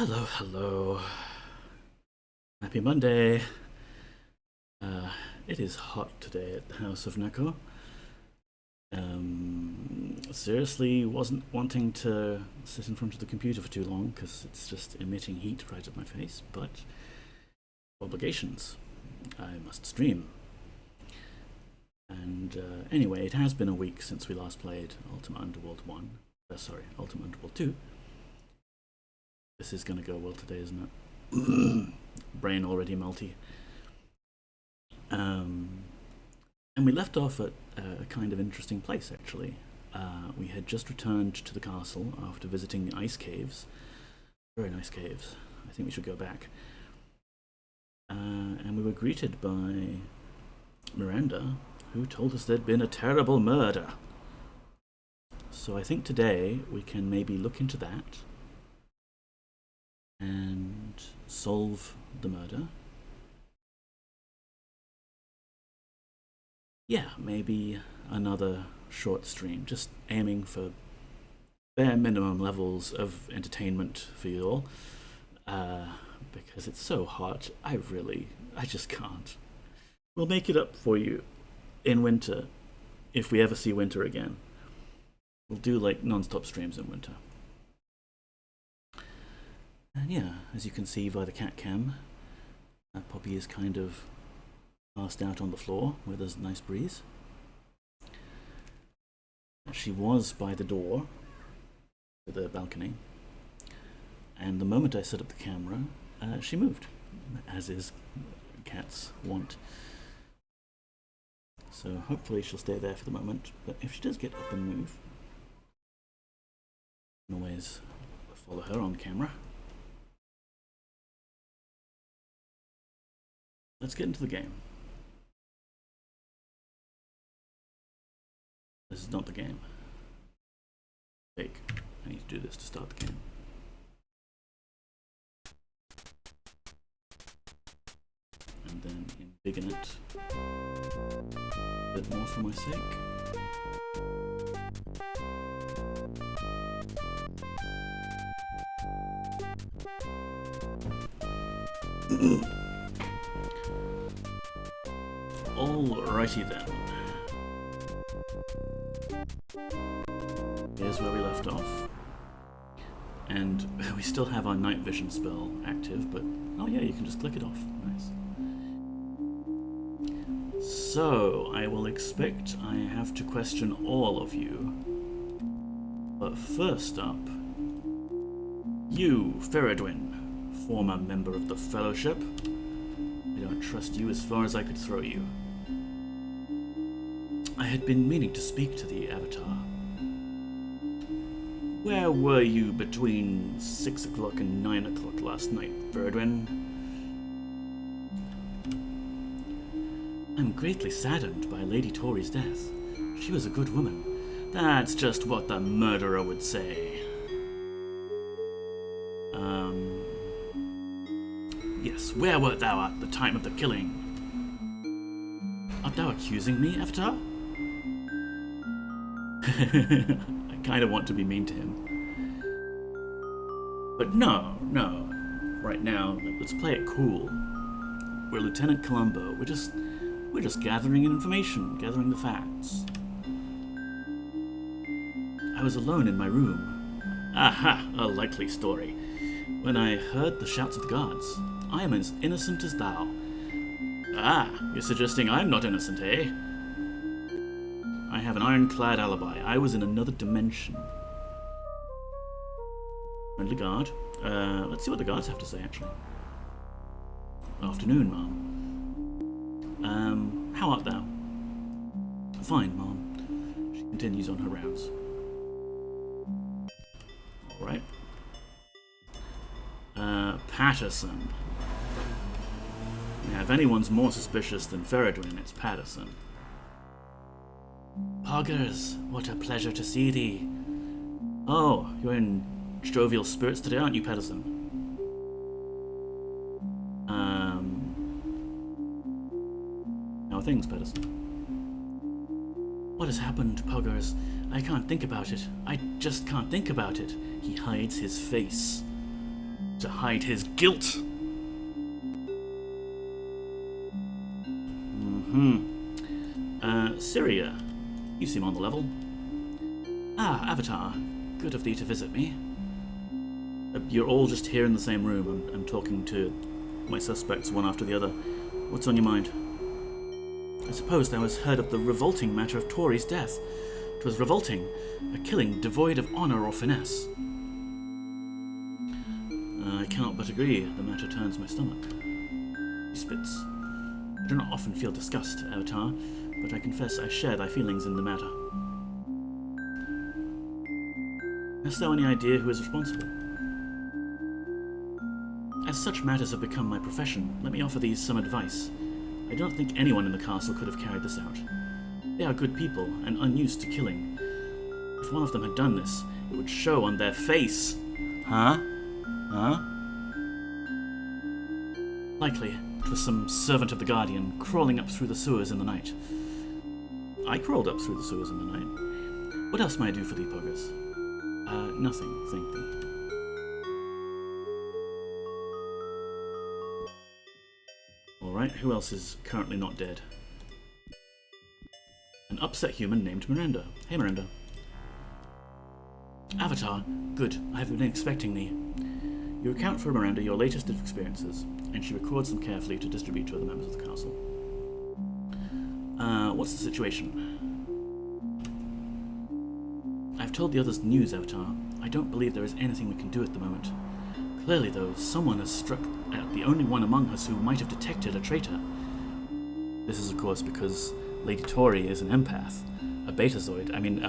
Hello, hello. Happy Monday. It is hot today at the House of Neko. Seriously, wasn't wanting to sit in front of the computer for too long because it's just emitting heat right at my face, but obligations. I must stream. And anyway, it has been a week since we last played Ultima Underworld 1. Ultima Underworld 2. This is going to go well today, isn't it? Brain already melty. And we left off at a kind of interesting place, actually. We had just returned to the castle after visiting the ice caves. Very nice caves. I think we should go back. And we were greeted by Miranda, who told us there'd been a terrible murder. So I think today we can maybe look into that and solve the murder. Yeah, maybe another short stream, just aiming for bare minimum levels of entertainment for you all. Because it's so hot, I just can't. We'll make it up for you in winter, if we ever see winter again. We'll do like non-stop streams in winter. And yeah, as you can see by the cat cam, Poppy is kind of passed out on the floor where there's a nice breeze. She was by the door to the balcony, and the moment I set up the camera, she moved, as is cats want. So hopefully she'll stay there for the moment, but if she does get up and move, you can always Follow her on camera. Let's get into the game. This is not the game. Fake. I need to do this to start the game. And then embiggen it a bit more for my sake. Alrighty then. Here's where we left off. And we still have our night vision spell active, but oh yeah, you can just click it off. Nice. So, I will expect I have to question all of you. But first up, you, Feridwin, former member of the Fellowship. I don't trust you as far as I could throw you. I had been meaning to speak to the Avatar. Where were you between 6 o'clock and 9 o'clock last night, Feridwin? I'm greatly saddened by Lady Tori's death. She was a good woman. That's just what the murderer would say. Yes, where wert thou at the time of the killing? Art thou accusing me, Avatar? I kind of want to be mean to him. But no. Right now, let's play it cool. We're Lieutenant Columbo. We're just gathering information, gathering the facts. I was alone in my room. Aha, a likely story. When I heard the shouts of the guards, I am as innocent as thou. Ah, you're suggesting I'm not innocent, eh? I have an ironclad alibi. I was in another dimension. Friendly guard. Let's see what the guards have to say, actually. Afternoon, ma'am. How art thou? Fine, ma'am. She continues on her rounds. Alright. Patterson. Now, if anyone's more suspicious than Feridwin, it's Patterson. Poggers, what a pleasure to see thee. Oh, you're in jovial spirits today, aren't you, Patterson? How are things, Patterson? What has happened, Poggers? I can't think about it. I just can't think about it. He hides his face. To hide his guilt. Syria. You seem on the level. Ah, Avatar. Good of thee to visit me. You're all just here in the same room. I'm talking to my suspects one after the other. What's on your mind? I suppose thou hast heard of the revolting matter of Tori's death. 'Twas revolting, a killing devoid of honour or finesse. I cannot but agree. The matter turns my stomach. He spits. I do not often feel disgust, Avatar, but I confess I share thy feelings in the matter. Hast thou any idea who is responsible? As such matters have become my profession, let me offer these some advice. I do not think anyone in the castle could have carried this out. They are good people and unused to killing. If one of them had done this, it would show on their face. Huh? Likely, it was some servant of the Guardian crawling up through the sewers in the night. I crawled up through the sewers in the night. What else may I do for thee, Poggers? Nothing, thank thee. Alright, who else is currently not dead? An upset human named Miranda. Hey, Miranda. Avatar, good. I have been expecting thee. You recount for Miranda your latest experiences, and she records them carefully to distribute to other members of the castle. What's the situation? I've told the others news, Avatar. I don't believe there is anything we can do at the moment. Clearly, though, someone has struck at the only one among us who might have detected a traitor. This is, of course, because Lady Tori is an empath. A betazoid. I mean,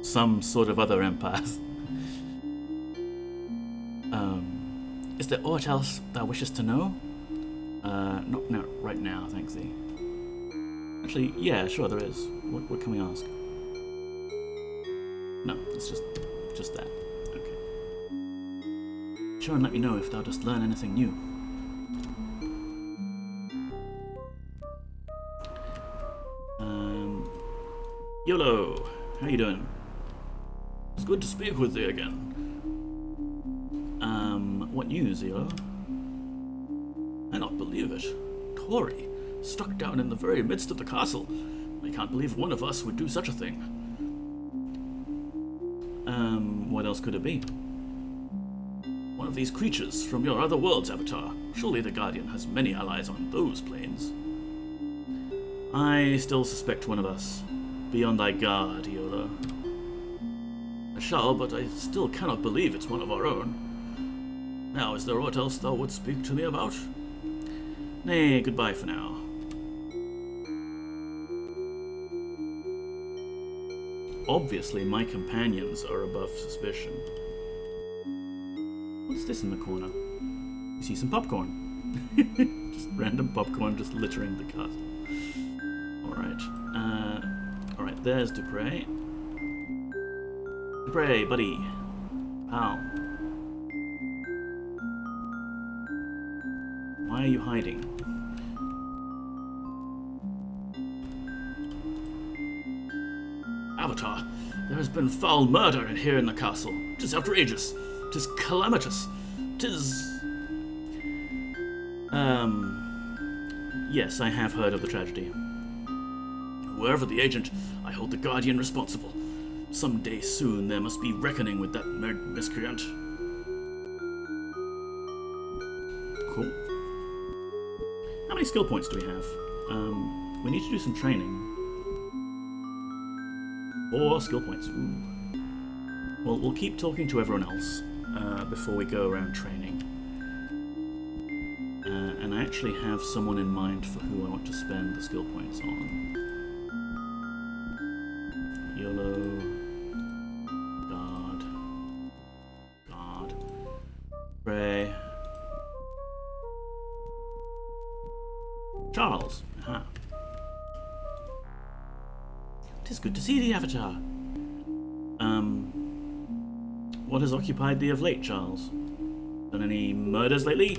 some sort of other empath. Is there aught else thou wishest to know? Not right now, thanks thee. Actually, yeah, sure there is. What can we ask? No, it's just that. Okay. Sure, and let me know if thou dost learn anything new. YOLO, how you doing? It's good to speak with thee again. What news, YOLO? I not believe it. Tori, struck down in the very midst of the castle. I can't believe one of us would do such a thing. What else could it be? One of these creatures from your other world's avatar. Surely the Guardian has many allies on those planes. I still suspect one of us. Be on thy guard, YOLO. I shall, but I still cannot believe it's one of our own. Now, is there aught else thou wouldst speak to me about? Nay, goodbye for now. Obviously, my companions are above suspicion. What's this in the corner? You see some popcorn. Just random popcorn just littering the castle. Alright, there's Dupre. Dupre, buddy. Pal. Why are you hiding? Avatar, there has been foul murder here in the castle. 'Tis outrageous. 'Tis calamitous. 'Tis... Yes, I have heard of the tragedy. Wherever the agent, I hold the Guardian responsible. Some day soon there must be reckoning with that miscreant. Cool. How many skill points do we have? We need to do some training. 4 skill points. Ooh. Well, we'll keep talking to everyone else before we go around training. And I actually have someone in mind for who I want to spend the skill points on. YOLO. God. Ray. Charles. Aha. 'Tis good to see thee, Avatar. What has occupied thee of late, Charles? Done any murders lately?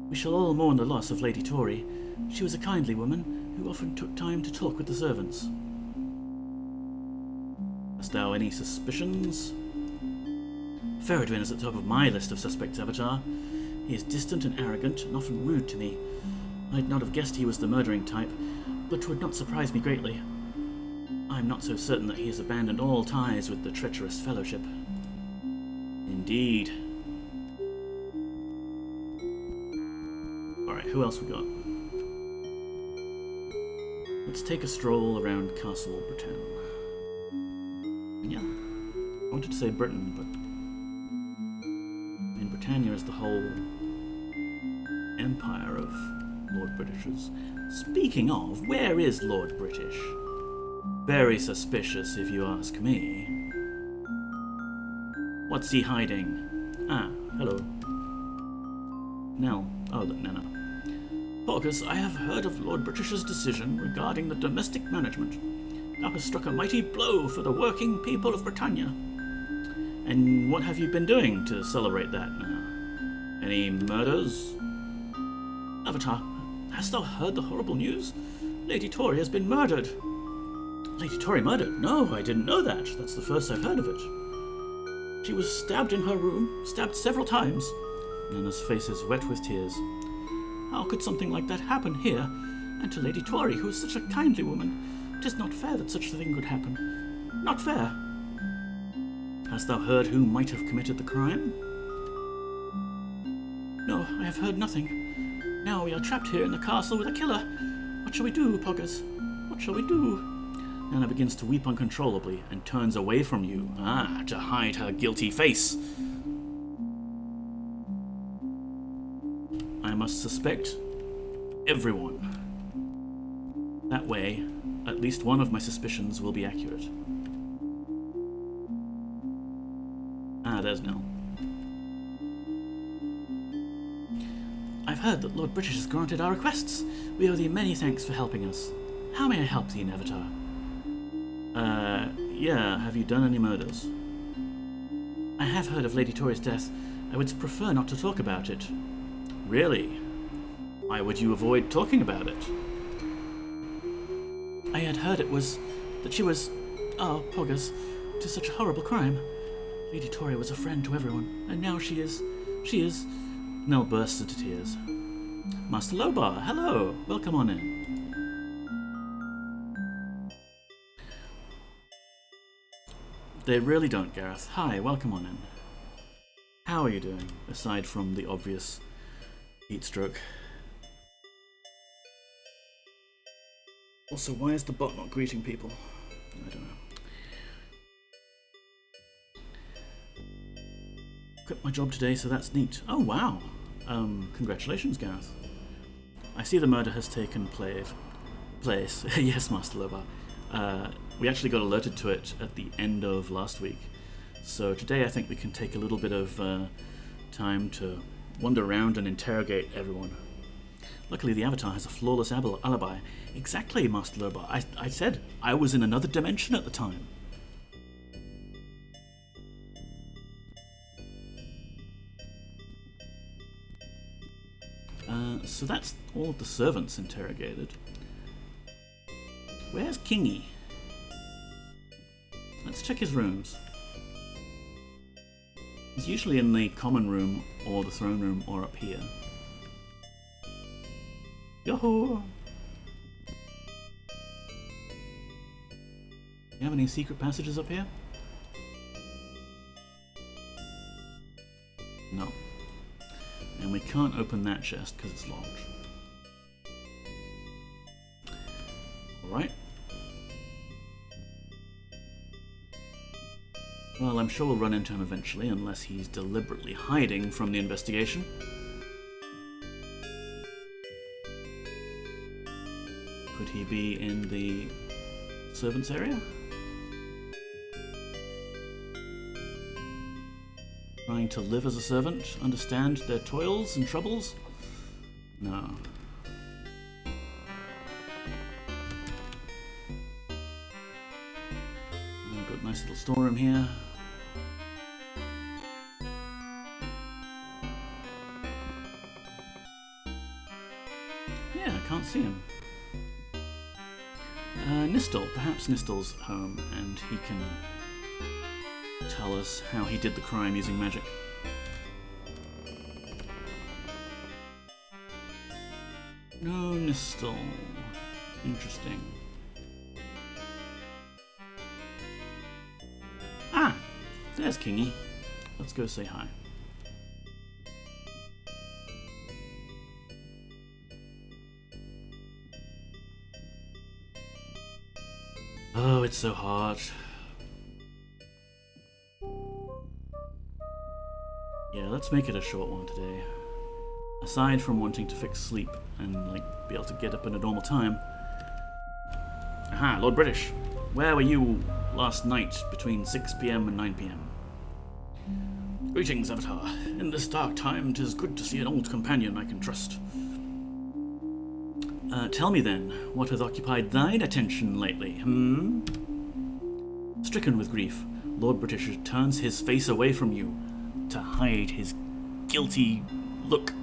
We shall all mourn the loss of Lady Tori. She was a kindly woman who often took time to talk with the servants. Hast thou any suspicions? Feridwin is at the top of my list of suspects, Avatar. He is distant and arrogant, and often rude to me. I'd not have guessed he was the murdering type, but 'twould not surprise me greatly. I'm not so certain that he has abandoned all ties with the treacherous fellowship. Indeed. Alright, who else we got? Let's take a stroll around Castle Britain. Yeah, I wanted to say Britain, but in Britannia is the whole empire of Lord Britishers. Speaking of, where is Lord British? Very suspicious, if you ask me. What's he hiding? Ah, hello. Nell. Oh, look, Nana. Porcus, I have heard of Lord British's decision regarding the domestic management. Thou hast struck a mighty blow for the working people of Britannia. And what have you been doing to celebrate that, Nana? Any murders? Avatar, hast thou heard the horrible news? Lady Tori has been murdered. Lady Tori murdered? No, I didn't know that. That's the first I've heard of it. She was stabbed in her room, stabbed several times. Nana's face is wet with tears. How could something like that happen here, and to Lady Tori, who is such a kindly woman? It is not fair that such a thing could happen. Not fair. Hast thou heard who might have committed the crime? No, I have heard nothing. Now we are trapped here in the castle with a killer. What shall we do, Poggers? What shall we do? Nana begins to weep uncontrollably and turns away from you. Ah, to hide her guilty face. I must suspect everyone. That way, at least one of my suspicions will be accurate. Ah, there's Nell. I've heard that Lord British has granted our requests. We owe thee many thanks for helping us. How may I help thee, Avatar? Yeah, have you done any murders? I have heard of Lady Tori's death. I would prefer not to talk about it. Really? Why would you avoid talking about it? I had heard that she was, poggers, to such a horrible crime. Lady Tori was a friend to everyone, and now she is... Nell bursts into tears. Master Lobar, hello! Welcome on in. They really don't, Gareth. Hi, welcome on in. How are you doing, aside from the obvious heat stroke? Also, why is the bot not greeting people? I don't know. Quit my job today, so that's neat. Oh, wow. Congratulations, Gareth. I see the murder has taken place. Yes, Master Lobar. We actually got alerted to it at the end of last week. So today I think we can take a little bit of time to wander around and interrogate everyone. Luckily the Avatar has a flawless alibi. Exactly, Master Lobar. I said I was in another dimension at the time. So that's all of the servants interrogated. Where's Kingy? Let's check his rooms. He's usually in the common room or the throne room or up here. Yo-ho! You have any secret passages up here? No. And we can't open that chest because it's locked. Alright. Well, I'm sure we'll run into him eventually, unless he's deliberately hiding from the investigation. Could he be in the servants' area? Trying to live as a servant, understand their toils and troubles? No. We've got a nice little storeroom here. Yeah, I can't see him. Nistel. Perhaps Nistel's home, and he can tell us how he did the crime using magic. No, Nistel. Interesting. Ah! There's Kingy. Let's go say hi. Oh, it's so hot. Yeah, let's make it a short one today. Aside from wanting to fix sleep and, be able to get up at a normal time. Aha, Lord British. Where were you last night between 6 PM and 9 PM? Greetings, Avatar. In this dark time, 'tis good to see an old companion I can trust. Tell me then, what hath occupied thine attention lately, Stricken with grief, Lord British turns his face away from you to hide his guilty look.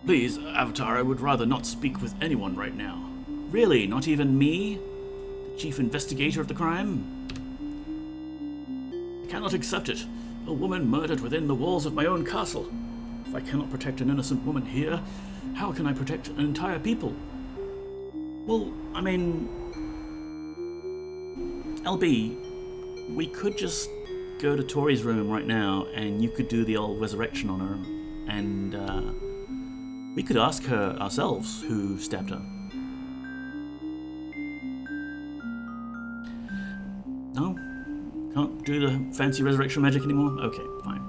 Please, Avatar, I would rather not speak with anyone right now. Really, not even me? The chief investigator of the crime? I cannot accept it. A woman murdered within the walls of my own castle. If I cannot protect an innocent woman here, how can I protect an entire people? Well, I mean... LB, we could just go to Tori's room right now and you could do the old resurrection on her and we could ask her ourselves who stabbed her. No? Can't do the fancy resurrection magic anymore? Okay, fine.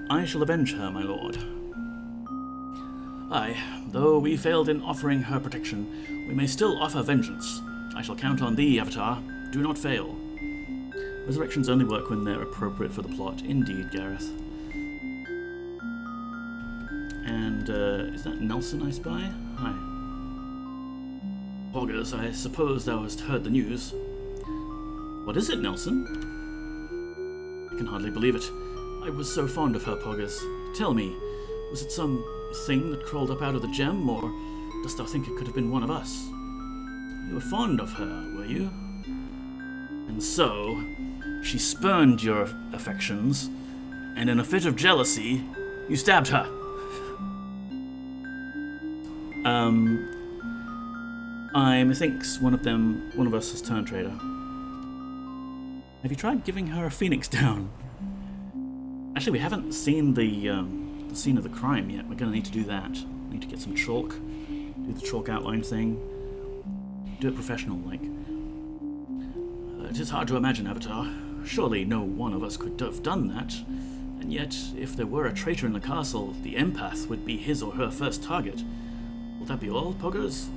I shall avenge her, my lord. Aye, though we failed in offering her protection, we may still offer vengeance. I shall count on thee, Avatar. Do not fail. Resurrections only work when they're appropriate for the plot. Indeed, Gareth. And, is that Nelson I spy? Hi. Poggers, I suppose thou hast heard the news. What is it, Nelson? I can hardly believe it. I was so fond of her, Poggers. Tell me, was it some thing that crawled up out of the gem, or dost thou think it could have been one of us? You were fond of her, were you? And so, she spurned your affections, and in a fit of jealousy, you stabbed her. I methinks one of us has turned traitor. Have you tried giving her a phoenix down? Actually, we haven't seen the scene of the crime yet. We're going to need to do that. Need to get some chalk, do the chalk outline thing, do it professional-like. It is hard to imagine, Avatar. Surely no one of us could have done that. And yet, if there were a traitor in the castle, the empath would be his or her first target. Will that be all, Poggers?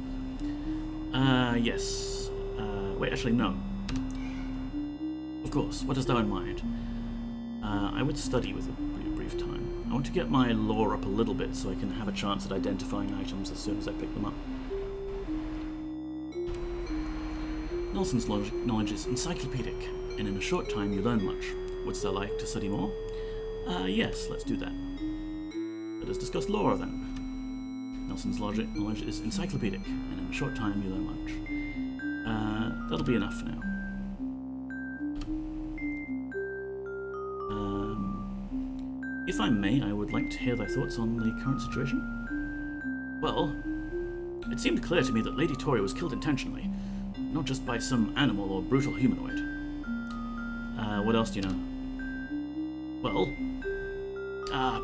Yes. Wait, actually, no. Of course, what hast thou in mind? I would study with a brief time. I want to get my lore up a little bit so I can have a chance at identifying items as soon as I pick them up. Nelson's knowledge is encyclopedic, and in a short time you learn much. Wouldst thou like to study more? Yes, let's do that. Let us discuss lore then. Nelson's knowledge is encyclopedic, and in a short time you learn much. That'll be enough for now. If I may, I would like to hear thy thoughts on the current situation. Well, it seemed clear to me that Lady Tori was killed intentionally, not just by some animal or brutal humanoid. What else do you know? Well,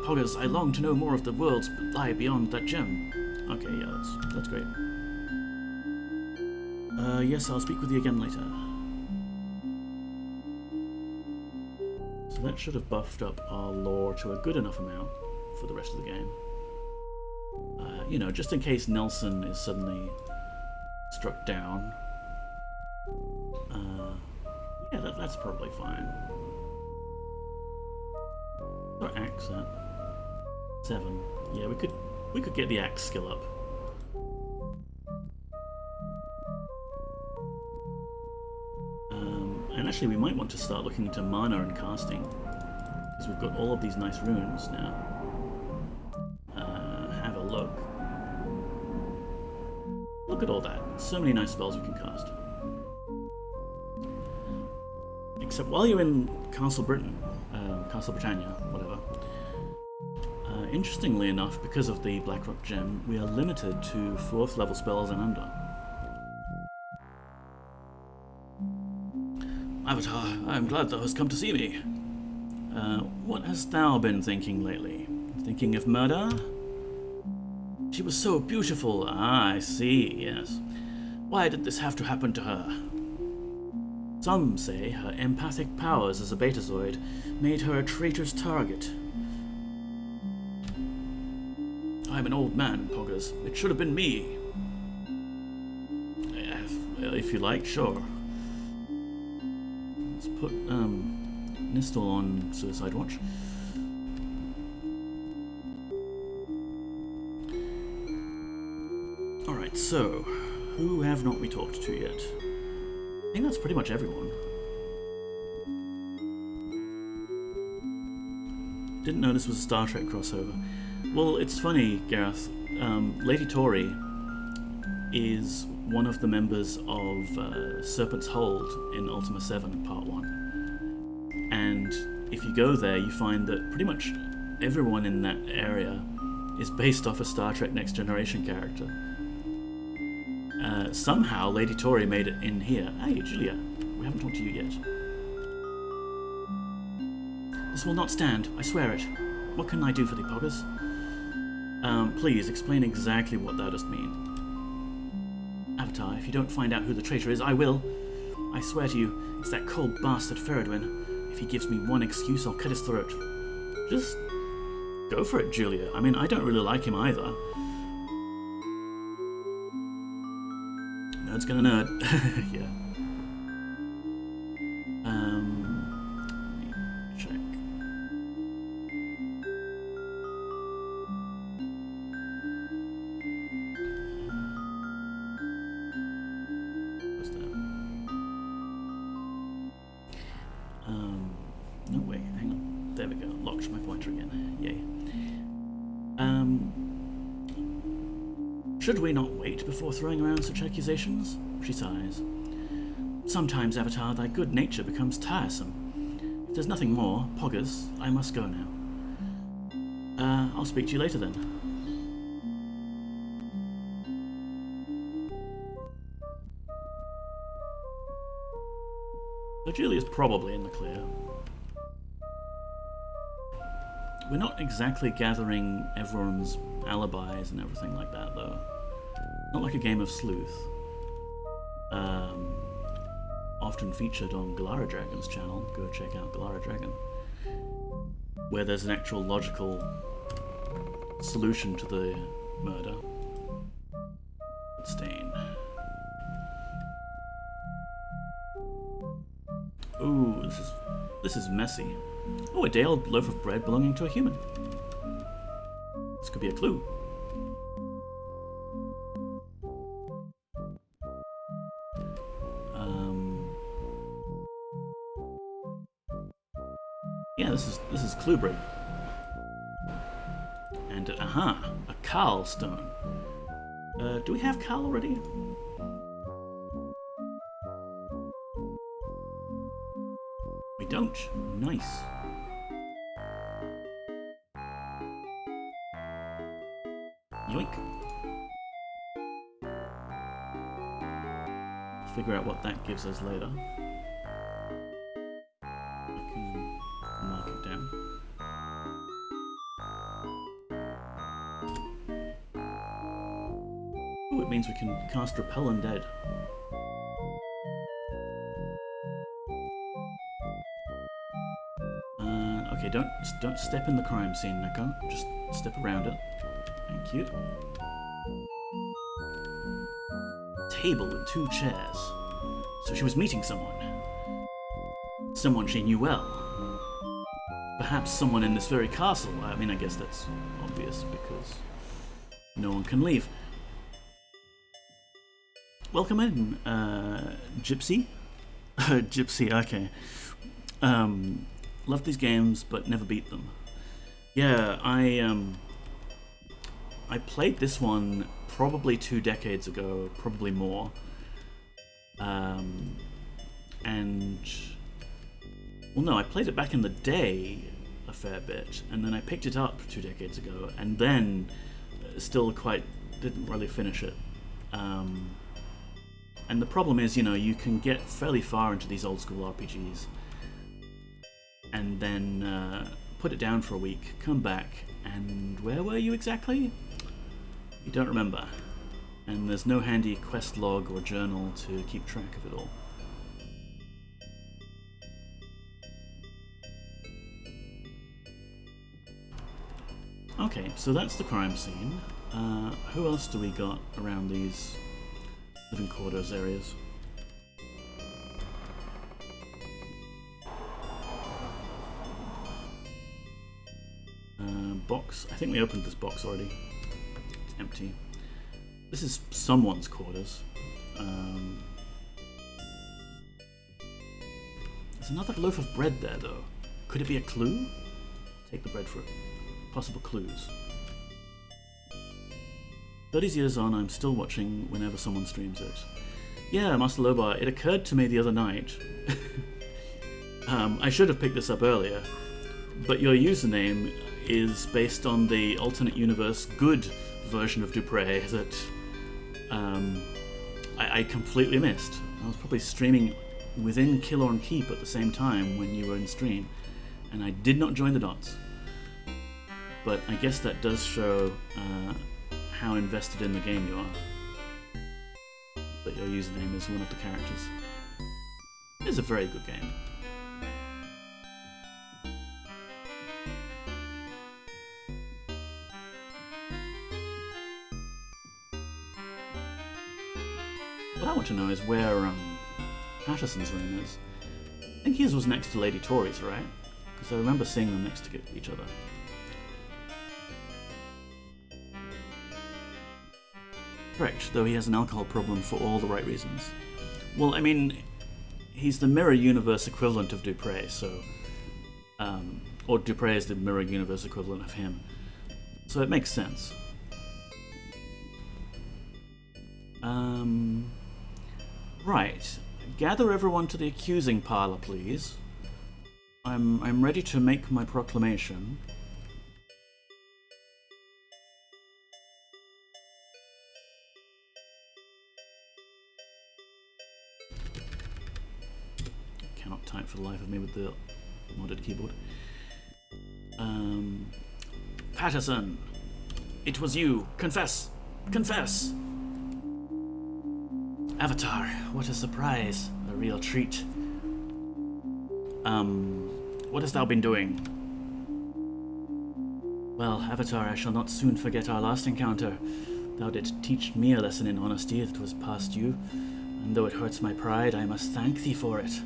Poggers, I long to know more of the worlds that lie beyond that gem. Okay, yeah, that's great. Yes, I'll speak with you again later. So that should have buffed up our lore to a good enough amount for the rest of the game. You know, just in case Nelson is suddenly struck down. Yeah, that's probably fine. Our axe at 7. Yeah, we could get the axe skill up. And actually, we might want to start looking into mana and casting, because we've got all of these nice runes now. Have a look. Look at all that. So many nice spells we can cast. Except while you're in Castle Britannia, whatever. Interestingly enough, because of the Blackrock gem, we are limited to 4th level spells and under. Avatar, I am glad thou hast come to see me. What hast thou been thinking lately? Thinking of murder? She was so beautiful. Ah, I see, yes. Why did this have to happen to her? Some say her empathic powers as a betazoid made her a traitor's target. I'm an old man, Poggers. It should have been me. If you like, sure. Let's put Nistel on Suicide Watch. Alright, so who have not we talked to yet? I think that's pretty much everyone. Didn't know this was a Star Trek crossover. Well, it's funny, Gareth. Lady Tori is one of the members of Serpent's Hold in Ultima 7 Part 1. And if you go there, you find that pretty much everyone in that area is based off a Star Trek Next Generation character. Somehow, Lady Tori made it in here. Hey, Julia, we haven't talked to you yet. This will not stand, I swear it. What can I do for thee, Poggers? Please, explain exactly what thou dost mean. Avatar, if you don't find out who the traitor is, I will. I swear to you, it's that cold bastard Feridwin. If he gives me one excuse, I'll cut his throat. Just go for it, Julia. I mean, I don't really like him either. Nerd's gonna nerd. Yeah. No, wait, hang on. There we go. Locked my pointer again. Yay. Should we not wait before throwing around such accusations? She sighs. Sometimes, Avatar, thy good nature becomes tiresome. If there's nothing more, Poggers, I must go now. I'll speak to you later then. So Julia's probably in the clear. We're not exactly gathering everyone's alibis and everything like that, though. Not like a game of sleuth. Often featured on Galara Dragon's channel. Go check out Galara Dragon. Where there's an actual logical solution to the murder. Stain. Ooh, this is messy. Oh, a day-old loaf of bread belonging to a human. This could be a clue. Yeah, this is clue break. And aha, a Carl stone. Do we have Carl already? We don't. Nice. Yoink. Figure out what that gives us later. I can mark it down. Oh, it means we can cast Repel Undead. Okay, don't step in the crime scene, Neko. Just step around it. Thank you. Table with 2 chairs. So she was meeting someone. Someone she knew well. Perhaps someone in this very castle. I mean, I guess that's obvious because no one can leave. Welcome in, Gypsy. Gypsy, okay. Love these games, but never beat them. Yeah, I played this one probably 2 decades ago, probably more. And well, no, I played it back in the day a fair bit, and then I picked it up 2 decades ago, and then still didn't really finish it. And the problem is, you know, you can get fairly far into these old school RPGs, and then put it down for a week, come back, and where were you exactly? You don't remember. And there's no handy quest log or journal to keep track of it all. Okay, so that's the crime scene. Who else do we got around these living quarters areas? Box. I think we opened this box already. It's empty. This is someone's quarters. There's another loaf of bread there, though. Could it be a clue? Take the bread for it. Possible clues. 30 years on, I'm still watching whenever someone streams it. Yeah, Master Lobar, it occurred to me the other night. I should have picked this up earlier, but your username is based on the alternate universe good version of Dupre that I completely missed. I was probably streaming within Killorn Keep at the same time when you were in stream, and I did not join the dots. But I guess that does show how invested in the game you are. That your username is one of the characters. It is a very good game. What I want to know is where Patterson's room is. I think his was next to Lady Tory's, right? Because I remember seeing them next to each other. Correct, though he has an alcohol problem for all the right reasons. Well, I mean, he's the mirror universe equivalent of Dupre, so... or Dupre is the mirror universe equivalent of him. So it makes sense. Right. Gather everyone to the accusing parlor, please. I'm ready to make my proclamation. Cannot type for the life of me with the modded keyboard. Patterson, it was you. Confess! Confess! Avatar, what a surprise. A real treat. What hast thou been doing? Well, Avatar, I shall not soon forget our last encounter. Thou didst teach me a lesson in honesty that was past due, and though it hurts my pride, I must thank thee for it.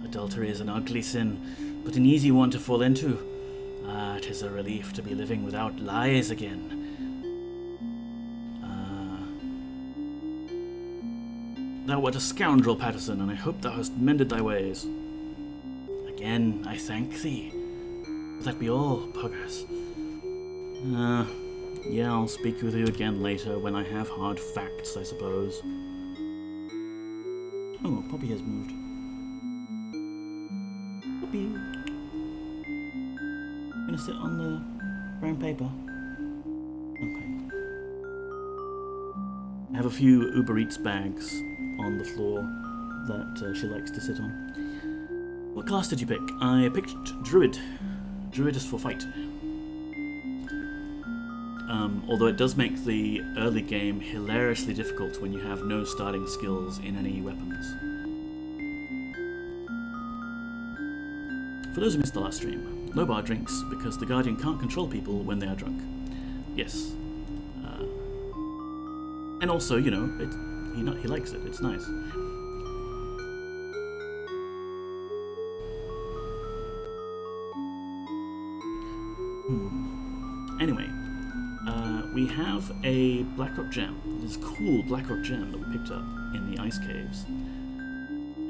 Adultery is an ugly sin, but an easy one to fall into. Ah, it is a relief to be living without lies again. Thou wert a scoundrel, Patterson, and I hope thou hast mended thy ways. Again, I thank thee. Will that be all, Puggers? Yeah, I'll speak with you again later when I have hard facts, I suppose. Oh, Poppy has moved. Poppy. Gonna sit on the brown paper. Okay. I have a few Uber Eats bags on the floor that she likes to sit on. What class did you pick? I picked Druid. Druid is for fight. Although it does make the early game hilariously difficult when you have no starting skills in any weapons. For those who missed the last stream, Lobar drinks because the Guardian can't control people when they are drunk. Yes. And also, you know, he likes it. It's nice. Anyway, we have a Blackrock gem. This cool Blackrock gem that we picked up in the ice caves.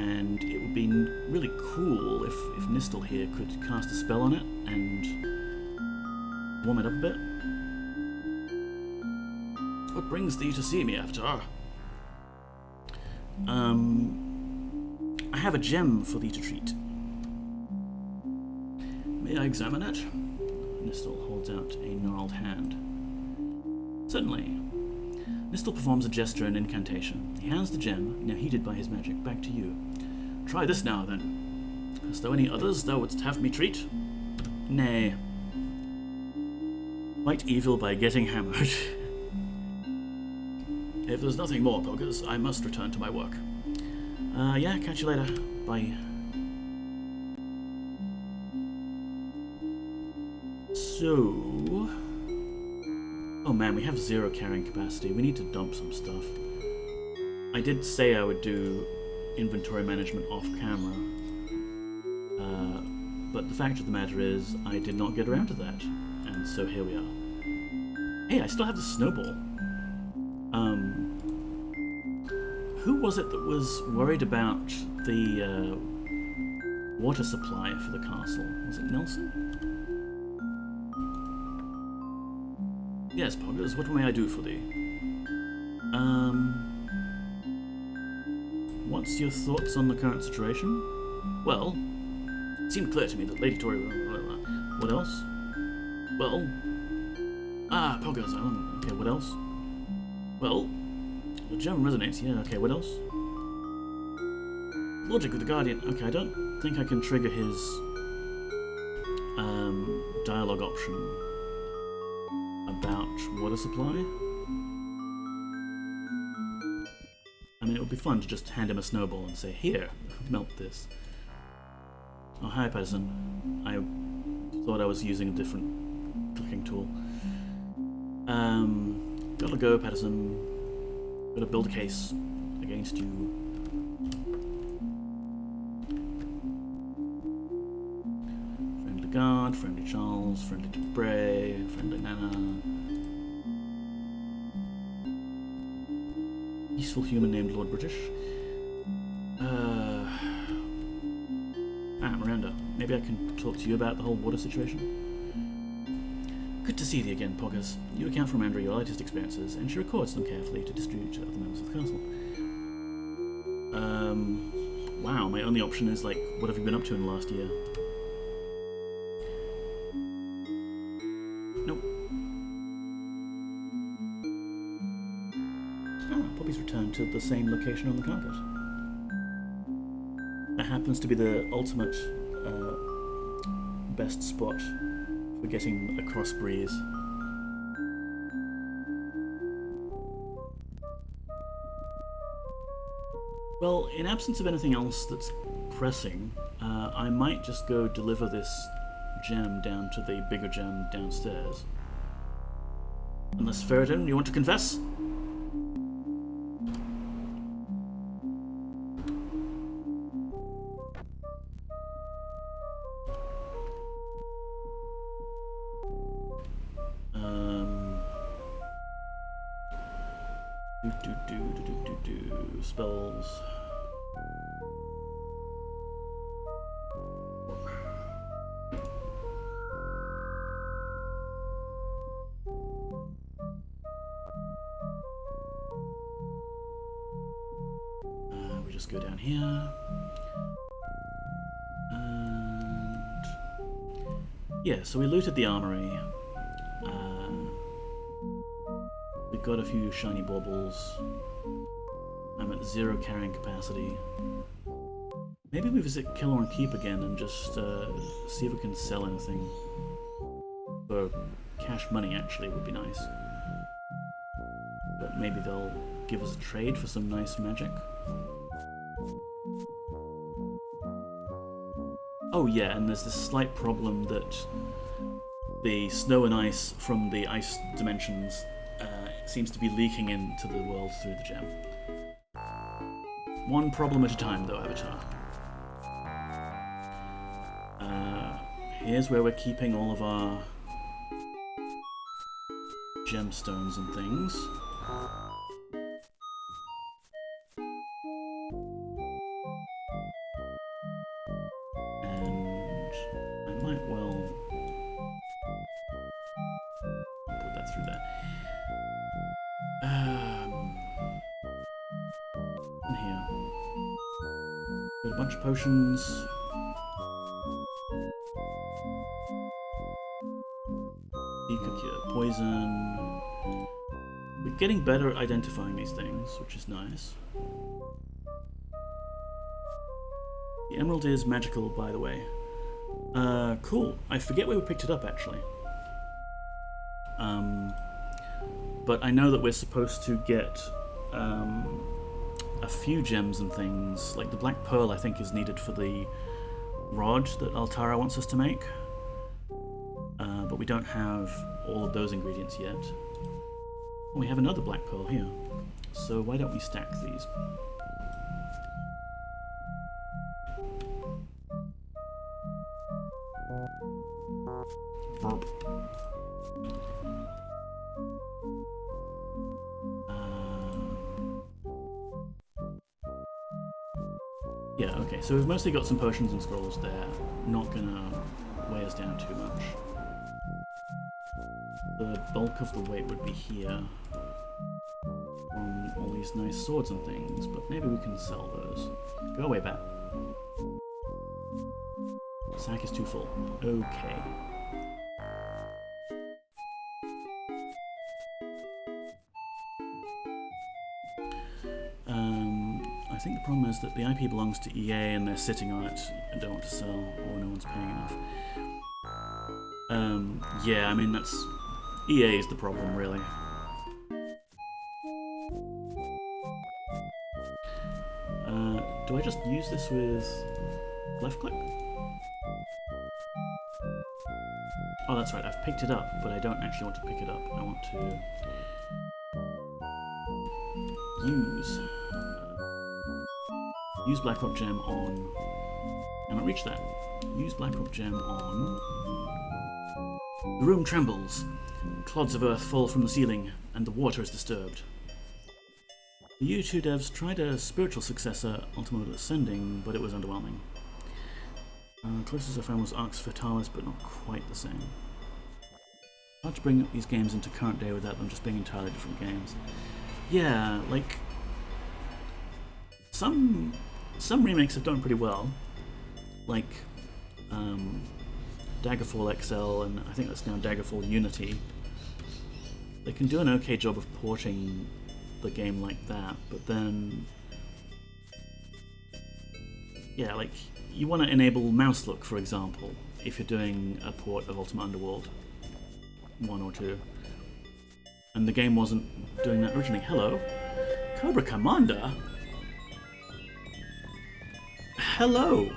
And it would be really cool if Nistel here could cast a spell on it and warm it up a bit. What brings thee to see me, Avatar? I have a gem for thee to treat. May I examine it? Nistel holds out a gnarled hand. Certainly. Nistel performs a gesture and incantation. He hands the gem, now heated by his magic, back to you. Try this now, then. Hast thou any others thou wouldst have me treat? Nay. Fight evil by getting hammered. If there's nothing more, Poggers, I must return to my work. Yeah, catch you later. Bye. So... Oh man, we have 0 carrying capacity. We need to dump some stuff. I did say I would do inventory management off camera. But the fact of the matter is, I did not get around to that. And so here we are. Hey, I still have the snowball. Who was it that was worried about the water supply for the castle? Was it Nelson? Yes, Poggers, what may I do for thee? What's your thoughts on the current situation? Well, it seemed clear to me that Lady Tori... What else? Well... Poggers, okay, what else? Well... The gem resonates, yeah, okay, what else? Logic with the Guardian. Okay, I don't think I can trigger his dialogue option about water supply. I mean, it would be fun to just hand him a snowball and say, here, melt this. Oh, hi, Patterson. I thought I was using a different clicking tool. Gotta go, Patterson. Gotta build a case against you. Friendly Guard, friendly Charles, friendly Dupre, friendly Nana. Peaceful human named Lord British. Miranda. Maybe I can talk to you about the whole water situation? Good to see thee again, Poggers. You account for Miranda your latest experiences, and she records them carefully to distribute to other members of the castle. Wow, my only option is, like, what have you been up to in the last year? Nope. Ah, Poppy's returned to the same location on the carpet. That happens to be the ultimate best spot for getting a cross breeze. Well, in absence of anything else that's pressing, I might just go deliver this gem down to the bigger gem downstairs. Unless, Ferritin, you want to confess? Spells. We just go down here. And yeah, so we looted the armory. We got a few shiny baubles. I'm at 0 carrying capacity. Maybe we visit Killorn Keep again and just see if we can sell anything. For cash money, actually, would be nice. But maybe they'll give us a trade for some nice magic. Oh yeah, and there's this slight problem that the snow and ice from the ice dimensions seems to be leaking into the world through the gem. One problem at a time, though, Avatar. Here's where we're keeping all of our gemstones and things. And I might well put that through there. In here. Got a bunch of potions. Cure poison. We're getting better at identifying these things, which is nice. The emerald is magical, by the way. Cool. I forget where we picked it up, actually. But I know that we're supposed to get a few gems and things. Like the black pearl, I think, is needed for the rod that Altara wants us to make. But we don't have all of those ingredients yet. We have another black pearl here. So why don't we stack these? Burp. Yeah, okay, so we've mostly got some potions and scrolls there. Not gonna weigh us down too much. The bulk of the weight would be here from all these nice swords and things, but maybe we can sell those. Go away, bat. Sack is too full. Okay. I think the problem is that the IP belongs to EA and they're sitting on it and don't want to sell, or no one's paying enough. Yeah, I mean, that's... EA is the problem, really. Do I just use this with left click? Oh, that's right, I've picked it up, but I don't actually want to pick it up. I want to use Blackrock Gem on... I might reach that. Use Blackrock Gem on... The room trembles. Clods of earth fall from the ceiling, and the water is disturbed. The U2 devs tried a spiritual successor, Ultima Ascending, but it was underwhelming. Closest I found was Arx Fatalis, but not quite the same. Hard to bring up these games into current day without them just being entirely different games. Yeah, like some remakes have done pretty well, like Daggerfall XL, and I think that's now Daggerfall Unity. They can do an okay job of porting the game like that, but then yeah, like you want to enable mouse look, for example, if you're doing a port of Ultima Underworld 1 or 2. And the game wasn't doing that originally. Hello? Cobra Commander? Hello!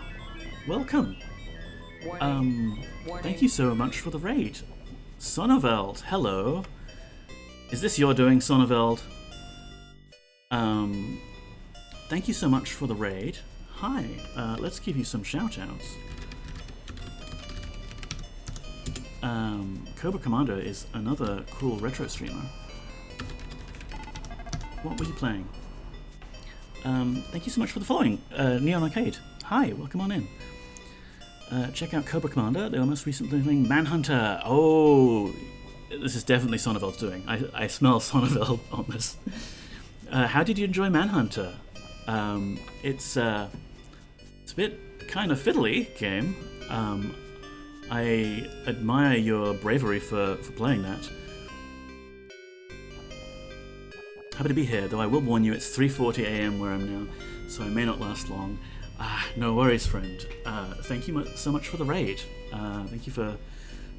Welcome! Thank you so much for the raid. Sonneveld, hello! Is this your doing, Sonneveld? Thank you so much for the raid. Hi, let's give you some shout-outs. Cobra Commander is another cool retro streamer. What were you playing? Thank you so much for the following. Neon Arcade. Hi, welcome on in. Check out Cobra Commander. They were most recently playing Manhunter. Oh, this is definitely Sonneveld's doing. I smell Sonneveld on this. How did you enjoy Manhunter? It's a bit kind of fiddly game. I admire your bravery for playing that. Happy to be here, though I will warn you it's 3:40 AM where I'm now, so I may not last long. No worries, friend. Thank you so much for the raid. Thank you for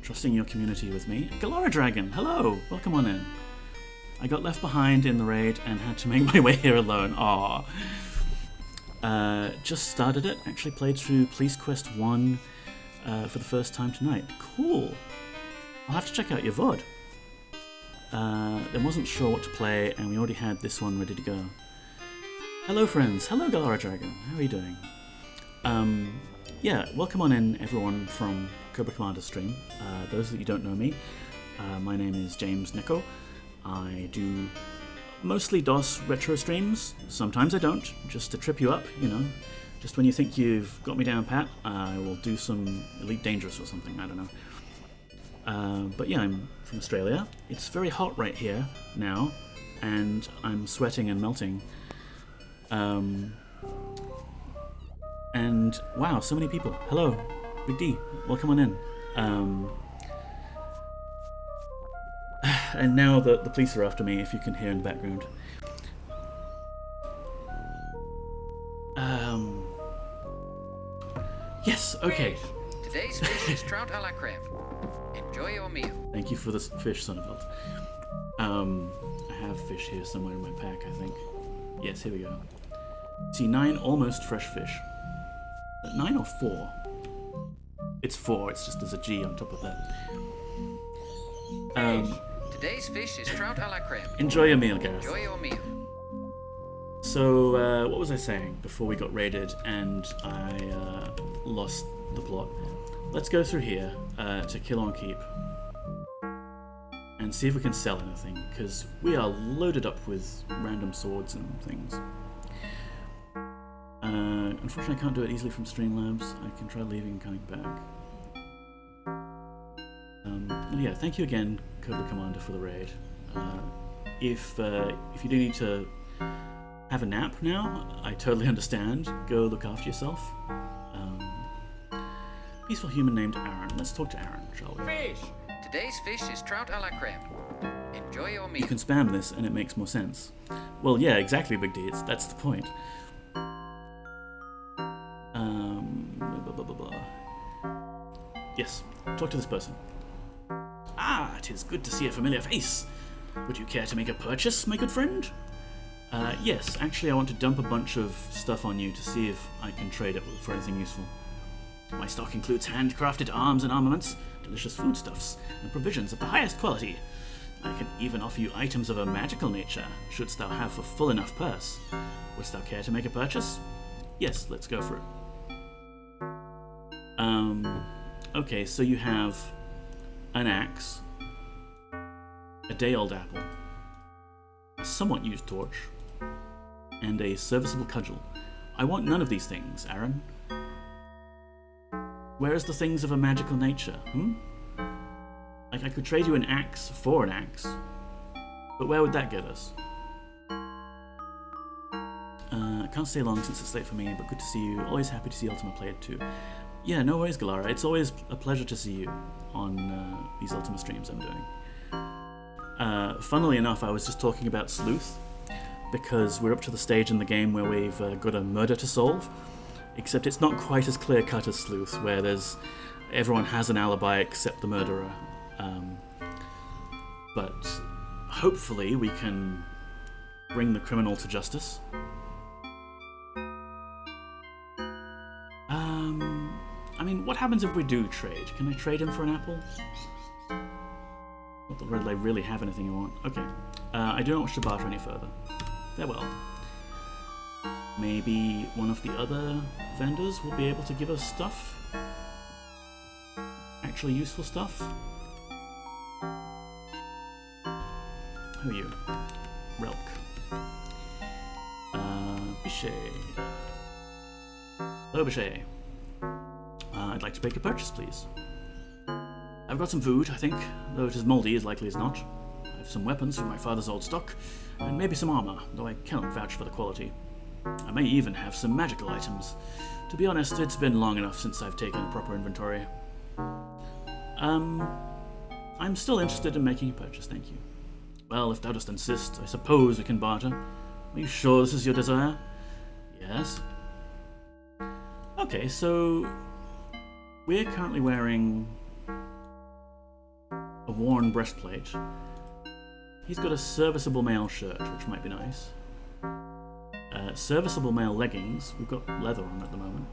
trusting your community with me. Galora Dragon, hello! Welcome on in. I got left behind in the raid and had to make my way here alone. Aww. Just started it. Actually played through Police Quest 1 for the first time tonight. Cool. I'll have to check out your VOD. Then wasn't sure what to play, and we already had this one ready to go. Hello, friends. Hello, Galora Dragon. How are you doing? Yeah, welcome on in, everyone from Cobra Commander stream. Those that you don't know me, my name is James Neko. I do mostly DOS retro streams. Sometimes I don't, just to trip you up, you know. Just when you think you've got me down pat, I will do some Elite Dangerous or something, I don't know. But yeah, I'm from Australia. It's very hot right here now, and I'm sweating and melting. And wow, so many people. Hello, Big D, welcome on in. And now the police are after me, if you can hear in the background. Yes, okay. Today's fish is trout a la creme. Enjoy your meal. Thank you for this fish, Sonneveld. I have fish here somewhere in my pack, I think. Yes, here we go. See, 9 almost fresh fish. 9 or 4? It's 4, it's just there's a G on top of that. Today's fish is trout a la creme. Enjoy your meal, Gareth. Enjoy your meal. So, what was I saying before we got raided and I lost the plot? Let's go through here to Kill on Keep and see if we can sell anything, because we are loaded up with random swords and things. Unfortunately, I can't do it easily from Streamlabs. I can try leaving and coming back. Well, yeah, thank you again, Cobra Commander, for the raid. If you do need to have a nap now, I totally understand. Go look after yourself. Peaceful human named Aaron. Let's talk to Aaron, shall we? Fish! Today's fish is trout a la creme. Enjoy your meal. You can spam this and it makes more sense. Well, yeah, exactly, Big D. That's the point. Blah, blah, blah. Yes, talk to this person. Ah, 'tis good to see a familiar face. Would you care to make a purchase, my good friend? Yes, actually I want to dump a bunch of stuff on you to see if I can trade it for anything useful. My stock includes handcrafted arms and armaments, delicious foodstuffs, and provisions of the highest quality. I can even offer you items of a magical nature, shouldst thou have a full enough purse. Wouldst thou care to make a purchase? Yes, let's go for it. Okay, so you have an axe, a day-old apple, a somewhat used torch, and a serviceable cudgel. I want none of these things, Aaron. Where's the things of a magical nature? Like, I could trade you an axe for an axe, but where would that get us? I can't stay long since it's late for me, but good to see you. Always happy to see Ultima play it too. Yeah, no worries, Galara. It's always a pleasure to see you on these Ultima streams I'm doing. Funnily enough, I was just talking about Sleuth, because we're up to the stage in the game where we've got a murder to solve, except it's not quite as clear-cut as Sleuth, where everyone has an alibi except the murderer. But hopefully we can bring the criminal to justice. I mean, what happens if we do trade? Can I trade him for an apple? Not that I really have anything I want. Okay. I do not wish to barter any further. Farewell. Maybe one of the other vendors will be able to give us stuff? Actually useful stuff? Who are you? Relk. Bichet. Hello, Bichet. I'd like to make a purchase, please. I've got some food, I think, though it is mouldy as likely as not. I have some weapons from my father's old stock, and maybe some armor, though I cannot vouch for the quality. I may even have some magical items. To be honest, it's been long enough since I've taken a proper inventory. I'm still interested in making a purchase, thank you. Well, if thou dost insist, I suppose we can barter. Are you sure this is your desire? Yes. Okay, so we're currently wearing a worn breastplate. He's got a serviceable male shirt, which might be nice. Serviceable male leggings. We've got leather on at the moment.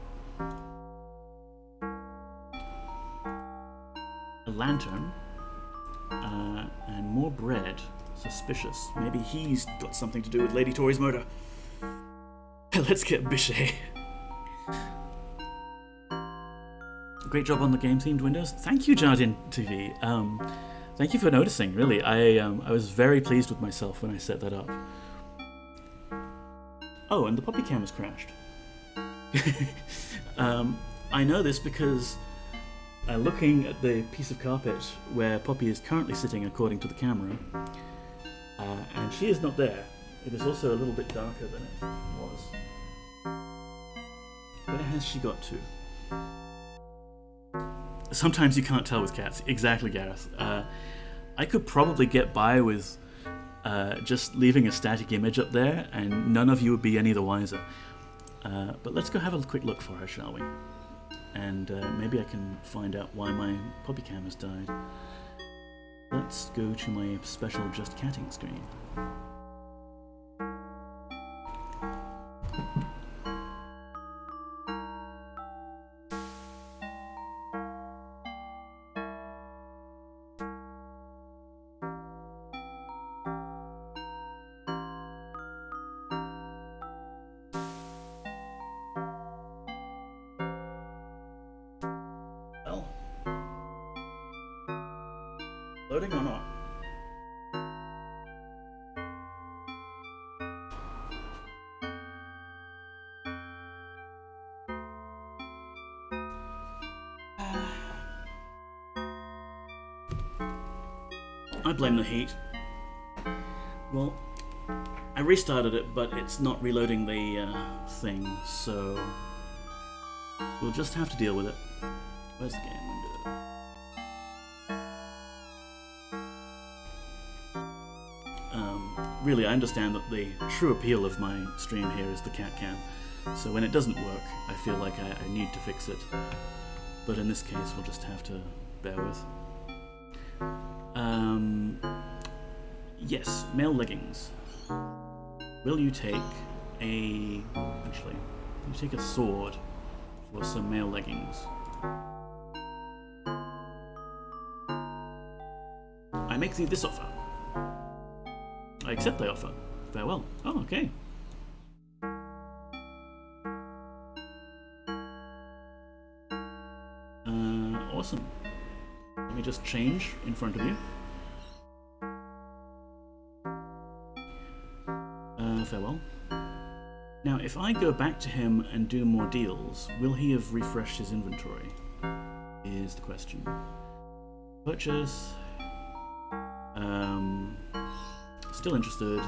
A lantern. And more bread. Suspicious. Maybe he's got something to do with Lady Tori's murder. Let's get Bichet. Great job on the game-themed windows. Thank you, Jardin TV. Thank you for noticing, really. I was very pleased with myself when I set that up. Oh, and the puppy cam has crashed. I know this because looking at the piece of carpet where Poppy is currently sitting according to the camera, and she is not there. It is also a little bit darker than it was. Where has she got to? Sometimes you can't tell with cats. Exactly, Gareth. I could probably get by with just leaving a static image up there, and none of you would be any the wiser. But let's go have a quick look for her, shall we? And maybe I can find out why my puppy cam has died. Let's go to my special Just Catting screen. Loading or not? I blame the heat. Well, I restarted it, but it's not reloading the thing, so we'll just have to deal with it. Where's the game window? Really, I understand that the true appeal of my stream here is the cat cam, so when it doesn't work, I feel like I need to fix it. But in this case, we'll just have to bear with. Yes, male leggings. Will you take a... Actually, will you take a sword for some male leggings? I make thee this offer. I accept thy offer. Farewell. Oh, okay. Awesome. Let me just change in front of you. Farewell. Now, if I go back to him and do more deals, will he have refreshed his inventory? is the question. Purchase. Still interested.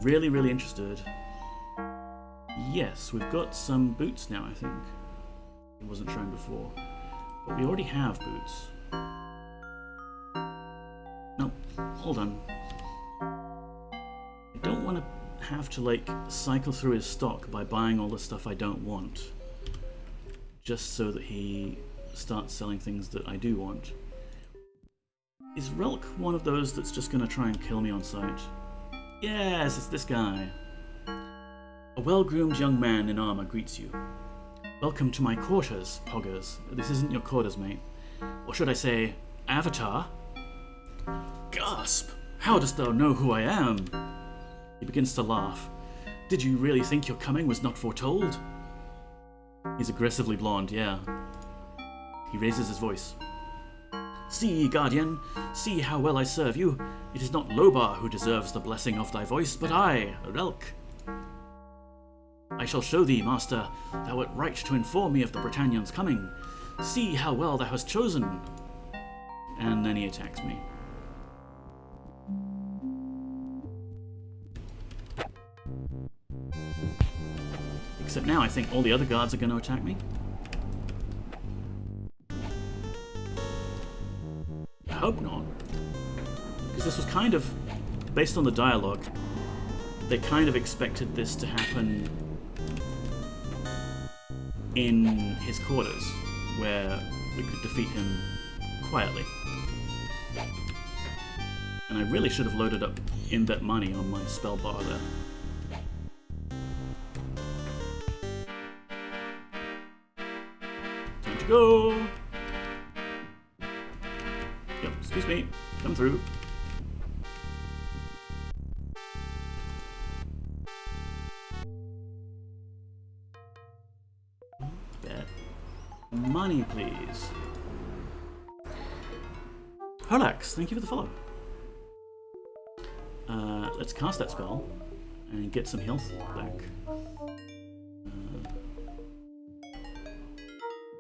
Really, really interested. Yes, we've got some boots now, I think. It wasn't shown before. But we already have boots. No, hold on. I don't want to have to, like, cycle through his stock by buying all the stuff I don't want. Just so that he starts selling things that I do want. Is Relk one of those that's just going to try and kill me on sight? Yes, it's this guy. A well-groomed young man in armor greets you. Welcome to my quarters, Poggers. This isn't your quarters, mate. Or should I say, avatar? Gasp! How dost thou know who I am? He begins to laugh. Did you really think your coming was not foretold? He's aggressively blonde, yeah. He raises his voice. See, Guardian, see how well I serve you. It is not Lobar who deserves the blessing of thy voice, but I, Relk. I shall show thee, Master, thou art right to inform me of the Britannians' coming. See how well thou hast chosen. And then he attacks me. Except now I think all the other guards are going to attack me. I hope not. Because this was kind of, based on the dialogue, they kind of expected this to happen in his quarters, where we could defeat him quietly. And I really should have loaded up in-bet money on my spell bar there. Time to go! Yep, excuse me, come through. Bet. Money, please. Holax, thank you for the follow. Let's cast that spell and get some health back.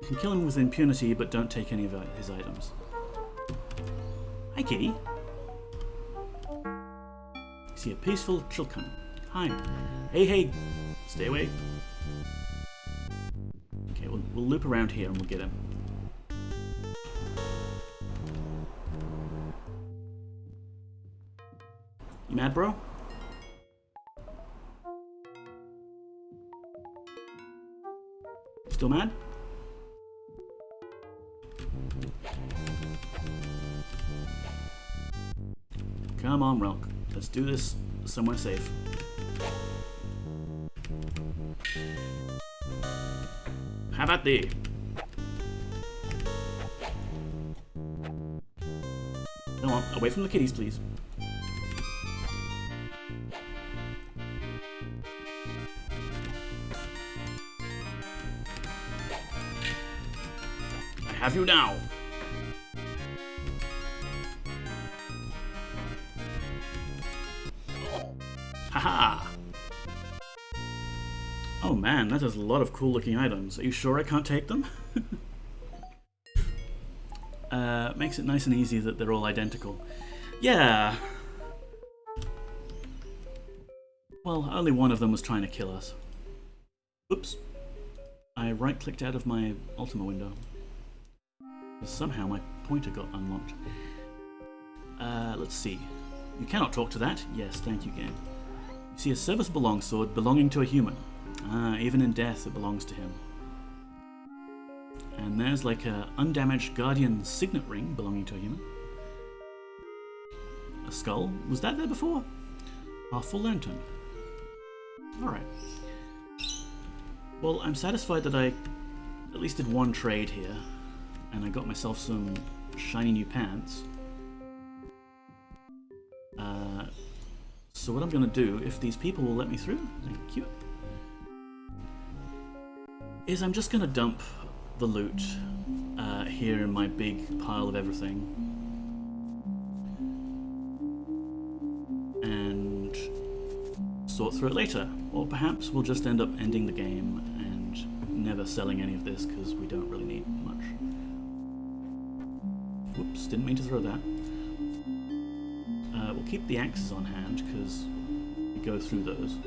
You can kill him with impunity, but don't take any of his items. Hi, kitty. See a peaceful Chilkan. Hi. Hey. Stay away. Okay, we'll loop around here and we'll get him. You mad, bro? Still mad? Come on, Relk. Let's do this somewhere safe. How about thee? Come on, away from the kitties, please. I have you now. Haha! Oh man, that has a lot of cool looking items. Are you sure I can't take them? Makes it nice and easy that they're all identical. Yeah! Well, only one of them was trying to kill us. Oops. I right-clicked out of my Ultima window. Somehow my pointer got unlocked. Let's see. You cannot talk to that? Yes, thank you, game. You see a serviceable longsword belonging to a human. Even in death it belongs to him. And there's like a undamaged Guardian signet ring belonging to a human. A skull? Was that there before? A full lantern. Alright. Well, I'm satisfied that I at least did one trade here. And I got myself some shiny new pants. So what I'm going to do, if these people will let me through, thank you, is I'm just going to dump the loot here in my big pile of everything. And sort through it later. Or perhaps we'll just end up ending the game and never selling any of this because we don't really need much. Whoops, didn't mean to throw that. We'll keep the axes on hand, because we go through those.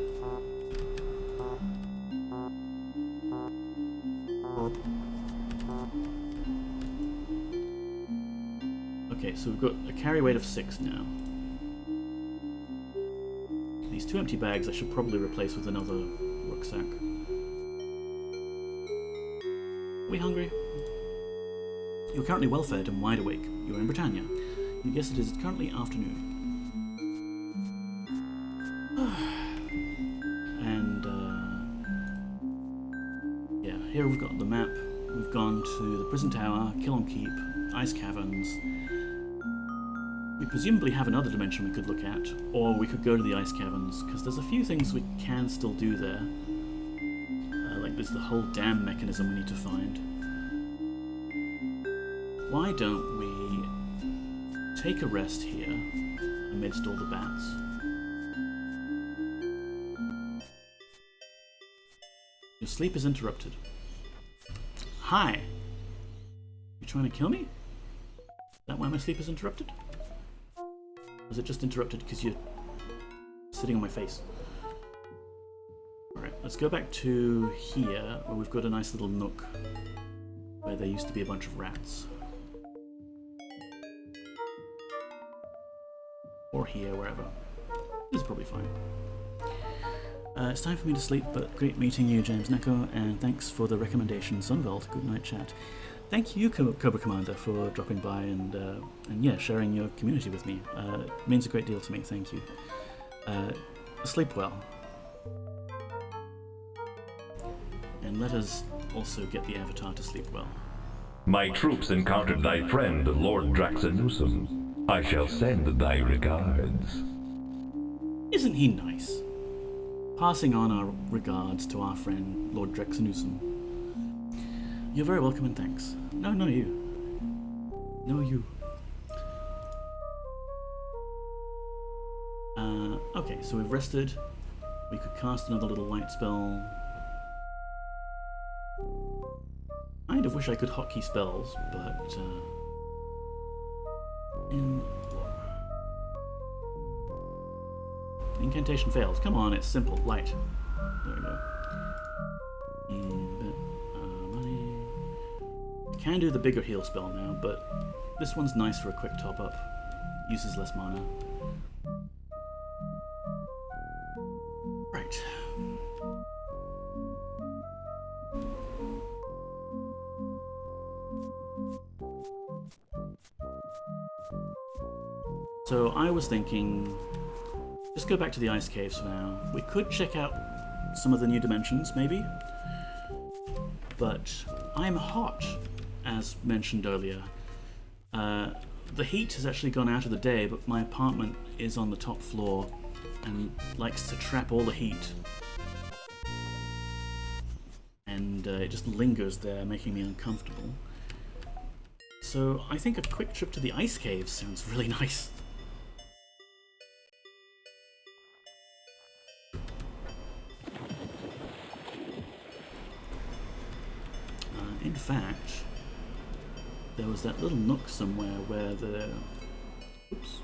Okay, so we've got a carry weight of 6 now. These 2 empty bags I should probably replace with another rucksack. Are we hungry? You're currently well fed and wide awake. You're in Britannia. You guess it is currently afternoon. And, yeah, here we've got the map. We've gone to the prison tower, Killon Keep, ice caverns. We presumably have another dimension we could look at, or we could go to the ice caverns, because there's a few things we can still do there. Like there's the whole dam mechanism we need to find. Why don't we take a rest here, amidst all the bats? Your sleep is interrupted. Hi! You trying to kill me? Is that why my sleep is interrupted? Or is it just interrupted because you're sitting on my face? Alright, let's go back to here, where we've got a nice little nook where there used to be a bunch of rats. Or here, wherever. This is probably fine. It's time for me to sleep, but great meeting you, James Neko, and thanks for the recommendation, Sunveld. Good night, chat. Thank you, Cobra Commander, for dropping by and yeah, sharing your community with me. It means a great deal to me, thank you. Sleep well. And let us also get the Avatar to sleep well. My troops encountered thy friend, Lord Draxanusum. I shall send thy regards. Isn't he nice? Passing on our regards to our friend, Lord Draxanusum. You're very welcome and thanks. No, no you. No you. Okay, so we've rested. We could cast another little light spell. Kind of wish I could hotkey spells, but incantation fails. Come on, it's simple. Light. There we go. Money. I can do the bigger heal spell now, but this one's nice for a quick top up. Uses less mana. Right. So I was thinking, just go back to the ice caves for now. We could check out some of the new dimensions, maybe. But I'm hot, as mentioned earlier. The heat has actually gone out of the day, but my apartment is on the top floor and likes to trap all the heat. And it just lingers there, making me uncomfortable. So I think a quick trip to the ice caves sounds really nice. In fact, there was that little nook somewhere where the... Oops.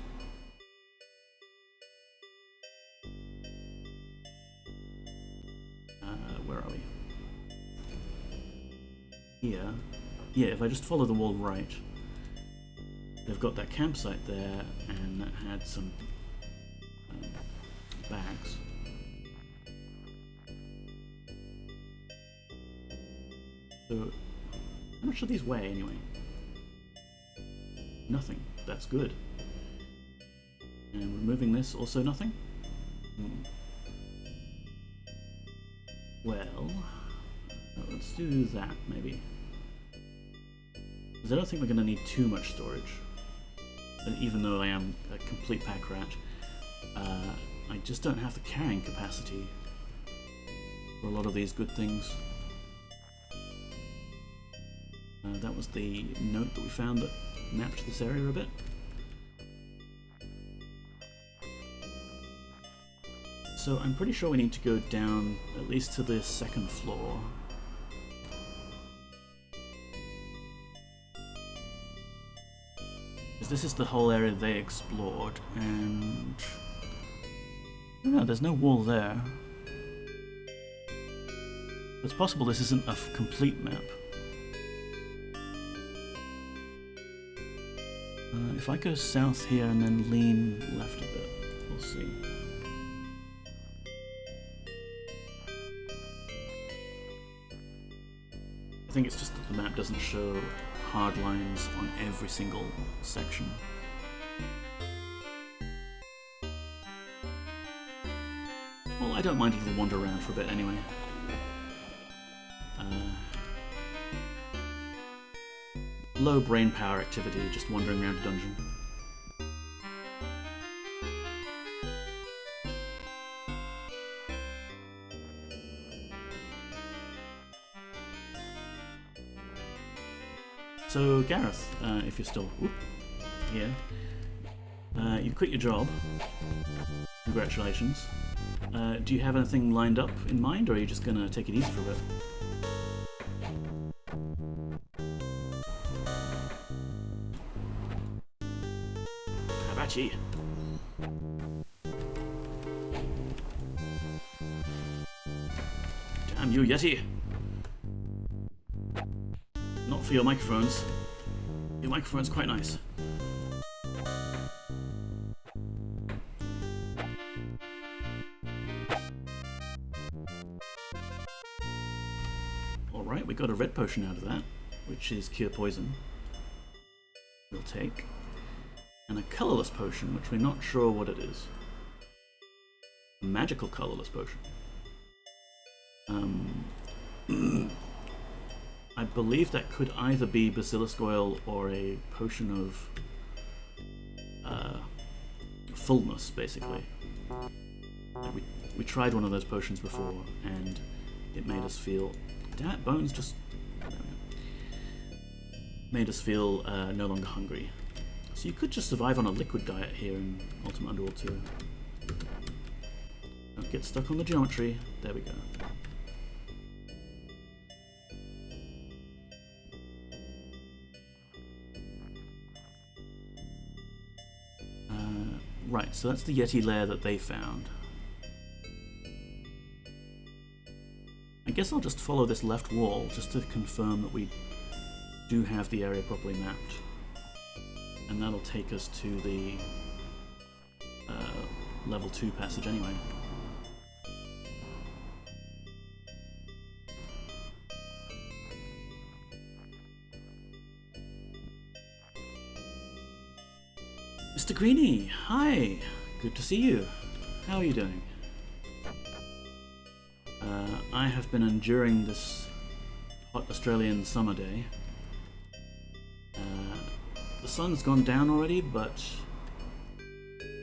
Where are we? Here. Yeah, if I just follow the wall right, they've got that campsite there, and that had some bags. So, how much do these weigh anyway? Nothing. That's good. And removing this, also nothing? Well, let's do that maybe. Because I don't think we're going to need too much storage. Even though I am a complete pack rat, I just don't have the carrying capacity for a lot of these good things. That was the note that we found that mapped this area a bit. So I'm pretty sure we need to go down at least to the second floor. Because this is the whole area they explored, and no, there's no wall there. It's possible this isn't a complete map. If I go south here and then lean left a bit, we'll see. I think it's just that the map doesn't show hard lines on every single section. Well, I don't mind a little wander around for a bit anyway. Low brain power activity, just wandering around a dungeon. So, Gareth, if you're still here, you've quit your job. Congratulations. Do you have anything lined up in mind, or are you just gonna take it easy for a bit? How about you? Damn you, Yeti! Not for your microphones. Your microphone's quite nice. Alright, we got a red potion out of that, which is cure poison. We'll take. And a colourless potion, which we're not sure what it is. A magical colourless potion. I believe that could either be basilisk oil or a potion of fullness, basically. We tried one of those potions before, and it made us feel... Damn it, bones just... made us feel no longer hungry. So you could just survive on a liquid diet here in Ultima Underworld II. Don't get stuck on the geometry. There we go. Right, so that's the Yeti lair that they found. I guess I'll just follow this left wall just to confirm that we do have the area properly mapped. And that'll take us to the level 2 passage anyway. Mr. Greenie, hi! Good to see you. How are you doing? I have been enduring this hot Australian summer day. The sun's gone down already, but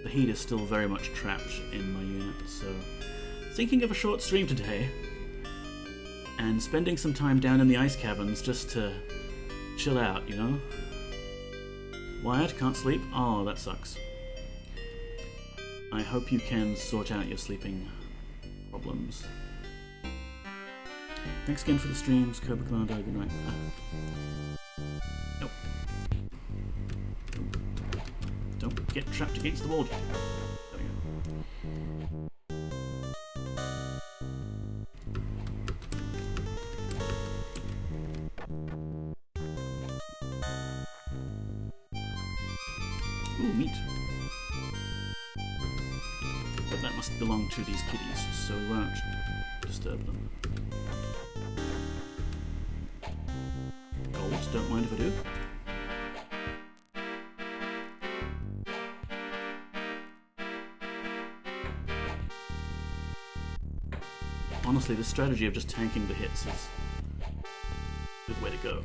the heat is still very much trapped in my unit, so thinking of a short stream today and spending some time down in the ice caverns just to chill out, you know? Wyatt, can't sleep? Oh, that sucks. I hope you can sort out your sleeping problems. Thanks again for the streams, Cobra Commander, good night. Nope. Don't get trapped against the wall, Jack. There we go. Ooh, meat. But that must belong to these kitties, so we won't disturb them. Gold, don't mind if I do. Honestly, the strategy of just tanking the hits is a good way to go.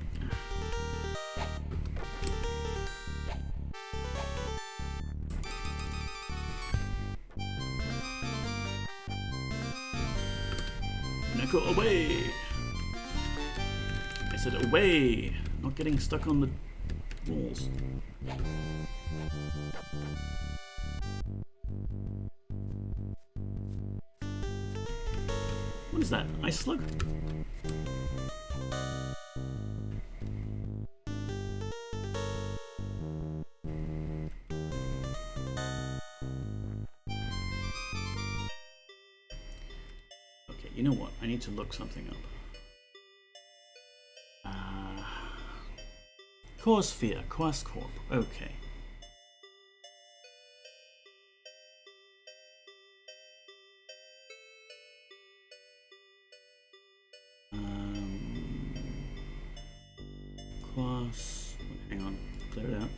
Neko, away! I said away! Not getting stuck on the walls. What is that? Ice slug? You know what? I need to look something up. Core Sphere, Quest Corp. Okay. Quest. Hang on. Clear it out.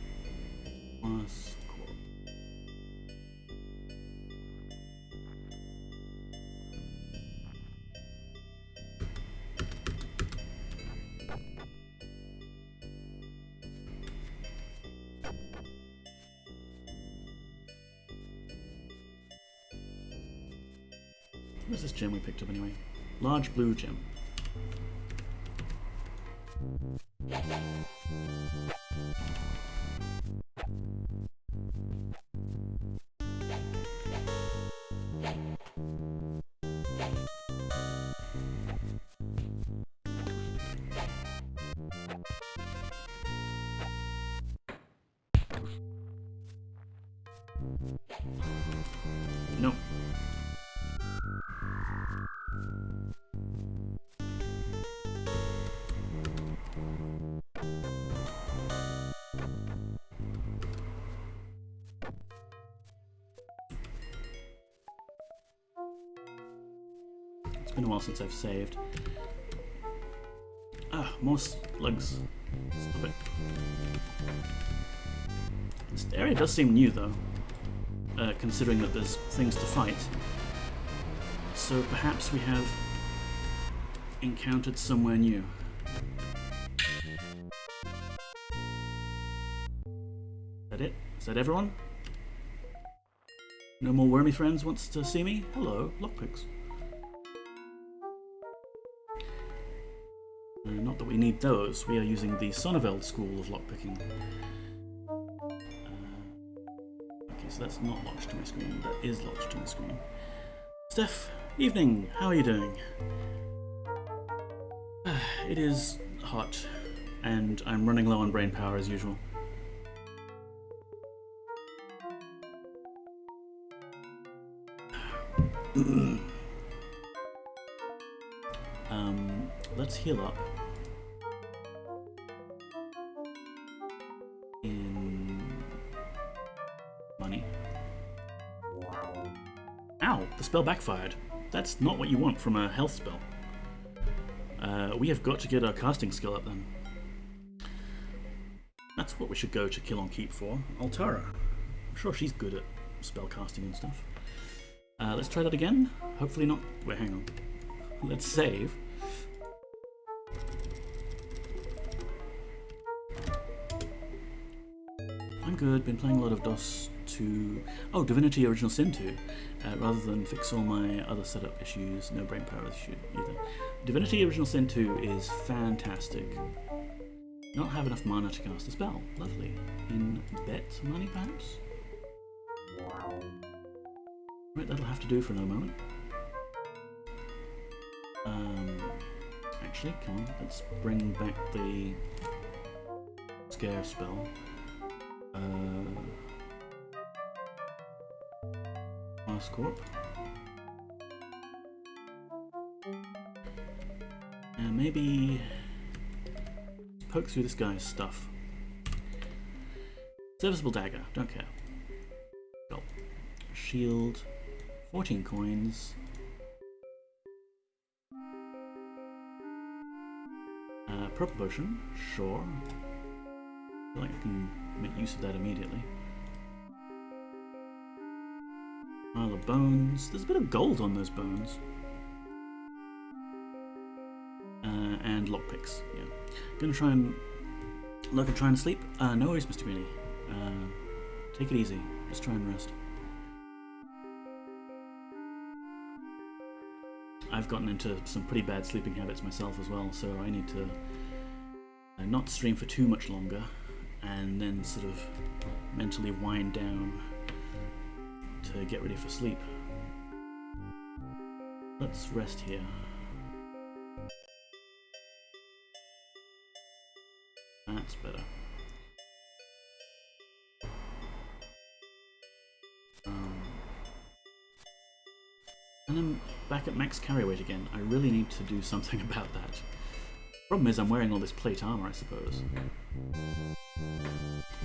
Quest Corp. What is this gem we picked up anyway? Large blue gem. No. It's been a while since I've saved. Ah, more slugs. Stop it. This area does seem new though, considering that there's things to fight. So perhaps we have encountered somewhere new. Is that it? Is that everyone? No more wormy friends wants to see me? Hello, lockpicks. Not that we need those. We are using the Sonneveld school of lockpicking. Okay, so that's not locked to my screen. That is locked to my screen. Steph, evening. How are you doing? It is hot, and I'm running low on brain power as usual. Let's heal up. In money. Ow! The spell backfired. That's not what you want from a health spell. We have got to get our casting skill up then. That's what we should go to Kill on Keep for. Altara. I'm sure she's good at spell casting and stuff. Let's try that again. Hopefully not. Wait, hang on. Let's save. I'm good. Been playing a lot of DOS 2. Oh, Divinity Original Sin 2. Rather than fix all my other setup issues. No brain power issue either. Divinity Original Sin 2 is fantastic. Not have enough mana to cast a spell. Lovely. In bet money, perhaps? Right, that'll have to do for another moment. Actually, come on, let's bring back the scare spell. Corp. And maybe poke through this guy's stuff. Serviceable dagger, don't care. Go. Shield, 14 coins. Purple potion, sure. I feel like I can make use of that immediately. Pile of bones. There's a bit of gold on those bones. And lockpicks, yeah. Gonna try and look and try and sleep. No worries, Mr. Greeny. Take it easy. Just try and rest. I've gotten into some pretty bad sleeping habits myself as well, so I need to not stream for too much longer and then sort of mentally wind down to get ready for sleep. Let's rest here. That's better. And I'm back at max carry weight again. I really need to do something about that. Problem is I'm wearing all this plate armor, I suppose.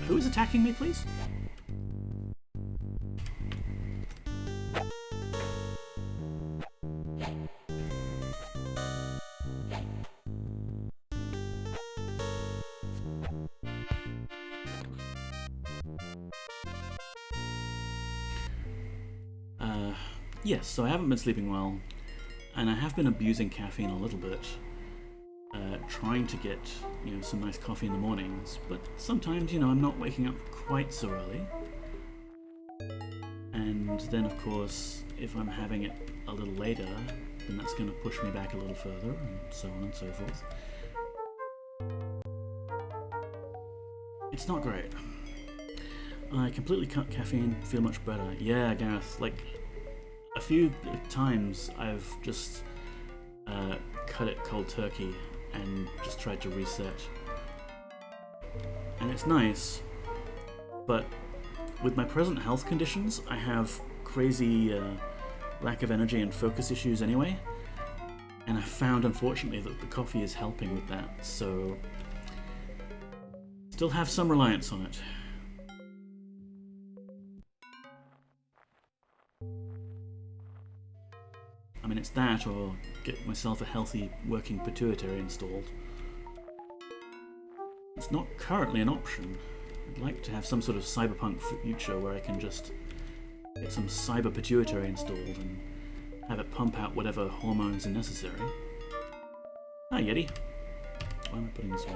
Who is attacking me, please? Yes, so I haven't been sleeping well, and I have been abusing caffeine a little bit, trying to get, some nice coffee in the mornings, but sometimes, I'm not waking up quite so early. And then, of course, if I'm having it a little later, then that's going to push me back a little further, and so on and so forth. It's not great. I completely cut caffeine, feel much better. Yeah, Gareth, like, a few times I've just cut it cold turkey and just tried to reset. And it's nice, but with my present health conditions, I have crazy lack of energy and focus issues anyway. And I found, unfortunately, that the coffee is helping with that, so still have some reliance on it. I mean, it's that, or get myself a healthy working pituitary installed. It's not currently an option. I'd like to have some sort of cyberpunk future where I can just get some cyber pituitary installed and have it pump out whatever hormones are necessary. Hi, Yeti. Why am I putting this away?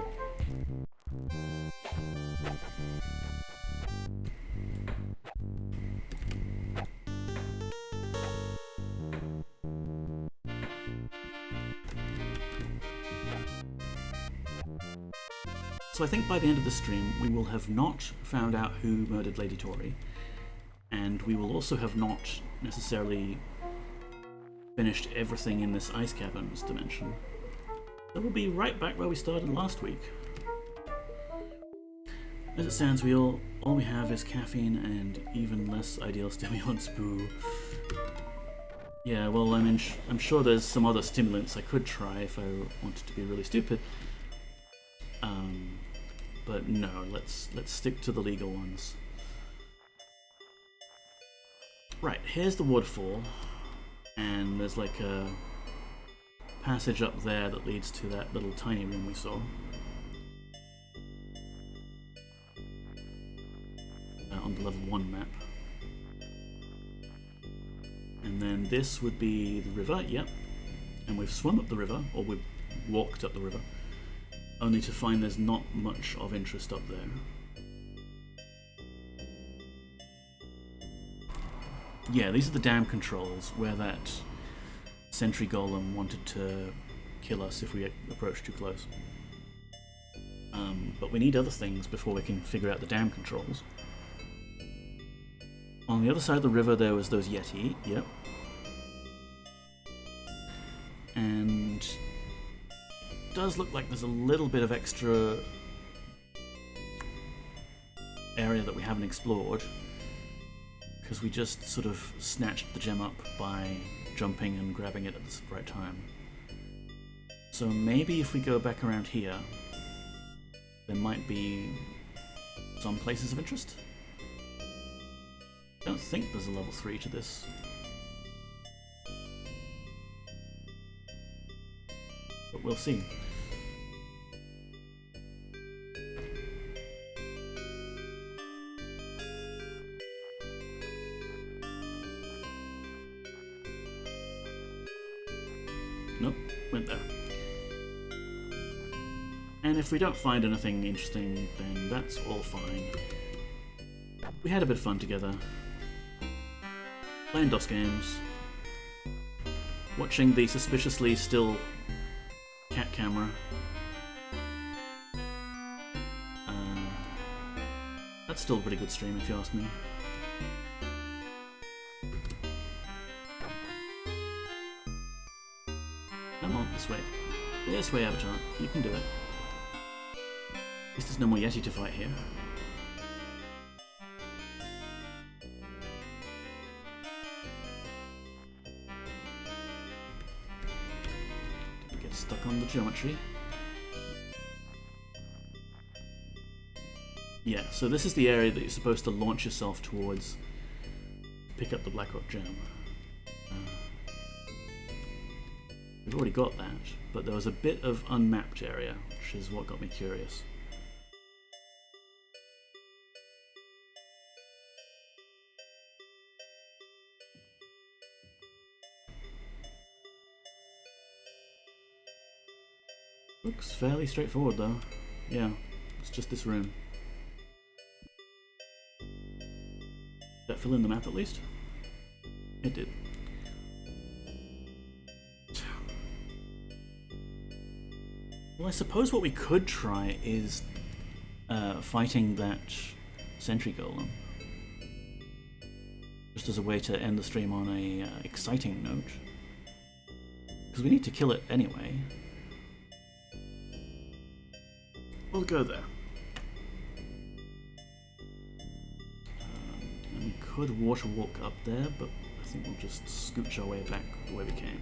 So I think by the end of the stream we will have not found out who murdered Lady Tori, and we will also have not necessarily finished everything in this ice caverns dimension. So we'll be right back where we started last week. As it stands, all we have is caffeine and even less ideal stimulants. Boo. Yeah, well, I mean, I'm sure there's some other stimulants I could try if I wanted to be really stupid. But no, let's stick to the legal ones. Right, here's the waterfall, and there's like a passage up there that leads to that little tiny room we saw. On the level 1 map. And then this would be the river, yep. And we've swum up the river, or we've walked up the river, only to find there's not much of interest up there. Yeah, these are the dam controls, where that sentry golem wanted to kill us if we approached too close. But we need other things before we can figure out the dam controls. On the other side of the river there was those Yeti, yep. And it does look like there's a little bit of extra area that we haven't explored, because we just sort of snatched the gem up by jumping and grabbing it at the right time. So maybe if we go back around here, there might be some places of interest. I don't think there's a level 3 to this. But we'll see. Nope, went there. And if we don't find anything interesting, then that's all fine. We had a bit of fun together. Playing DOS games. Watching the suspiciously still cat camera. That's still a pretty good stream if you ask me. Come on, this way. This way, Avatar. You can do it. At least there's no more Yeti to fight here. on the geometry. Yeah, so this is the area that you're supposed to launch yourself towards, pick up the Blackrock gem. We've already got that, but there was a bit of unmapped area, which is what got me curious. Looks fairly straightforward though. Yeah, it's just this room. Did that fill in the map at least? It did. Well, I suppose what we could try is fighting that sentry golem. Just as a way to end the stream on a exciting note. Because we need to kill it anyway. We'll go there. And we could water walk up there, but I think we'll just scooch our way back the way we came.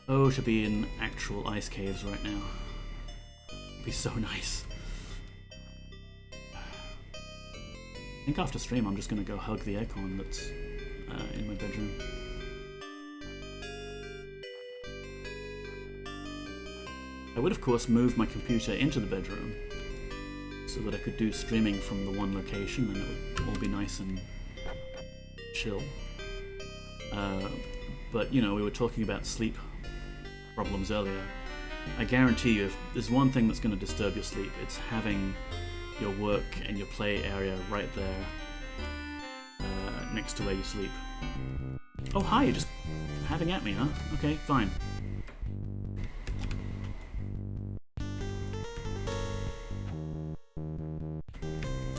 Oh, to be in actual ice caves right now. It'd be so nice. I think after stream I'm just going to go hug the aircon that's in my bedroom. I would of course move my computer into the bedroom so that I could do streaming from the one location and it would all be nice and chill. But you know, we were talking about sleep problems earlier. I guarantee you, if there's one thing that's going to disturb your sleep, it's having your work and your play area right there next to where you sleep. Oh hi, you're just having at me, huh? Okay, fine.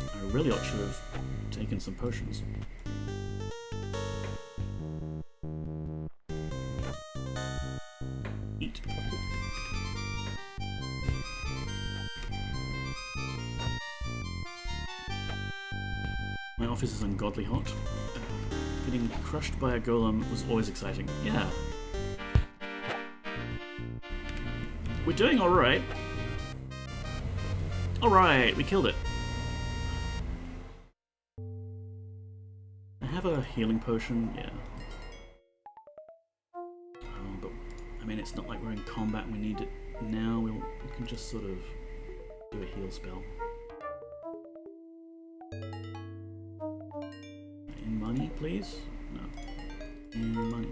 I really ought to have taken some potions. Eat. My office is ungodly hot. Getting crushed by a golem was always exciting. Yeah. We're doing alright. Alright, we killed it. I have a healing potion, yeah. But, I mean, it's not like we're in combat and we need it now. We can just sort of do a heal spell. In money, please? No. In money.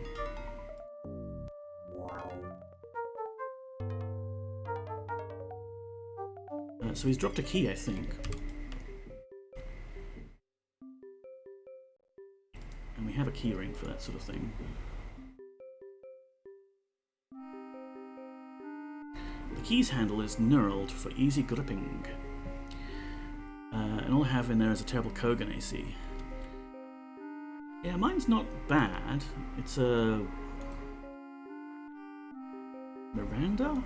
So he's dropped a key, I think. And we have a key ring for that sort of thing. The key's handle is knurled for easy gripping. And all I have in there is a terrible Kogan AC. Yeah, mine's not bad. It's a... Miranda?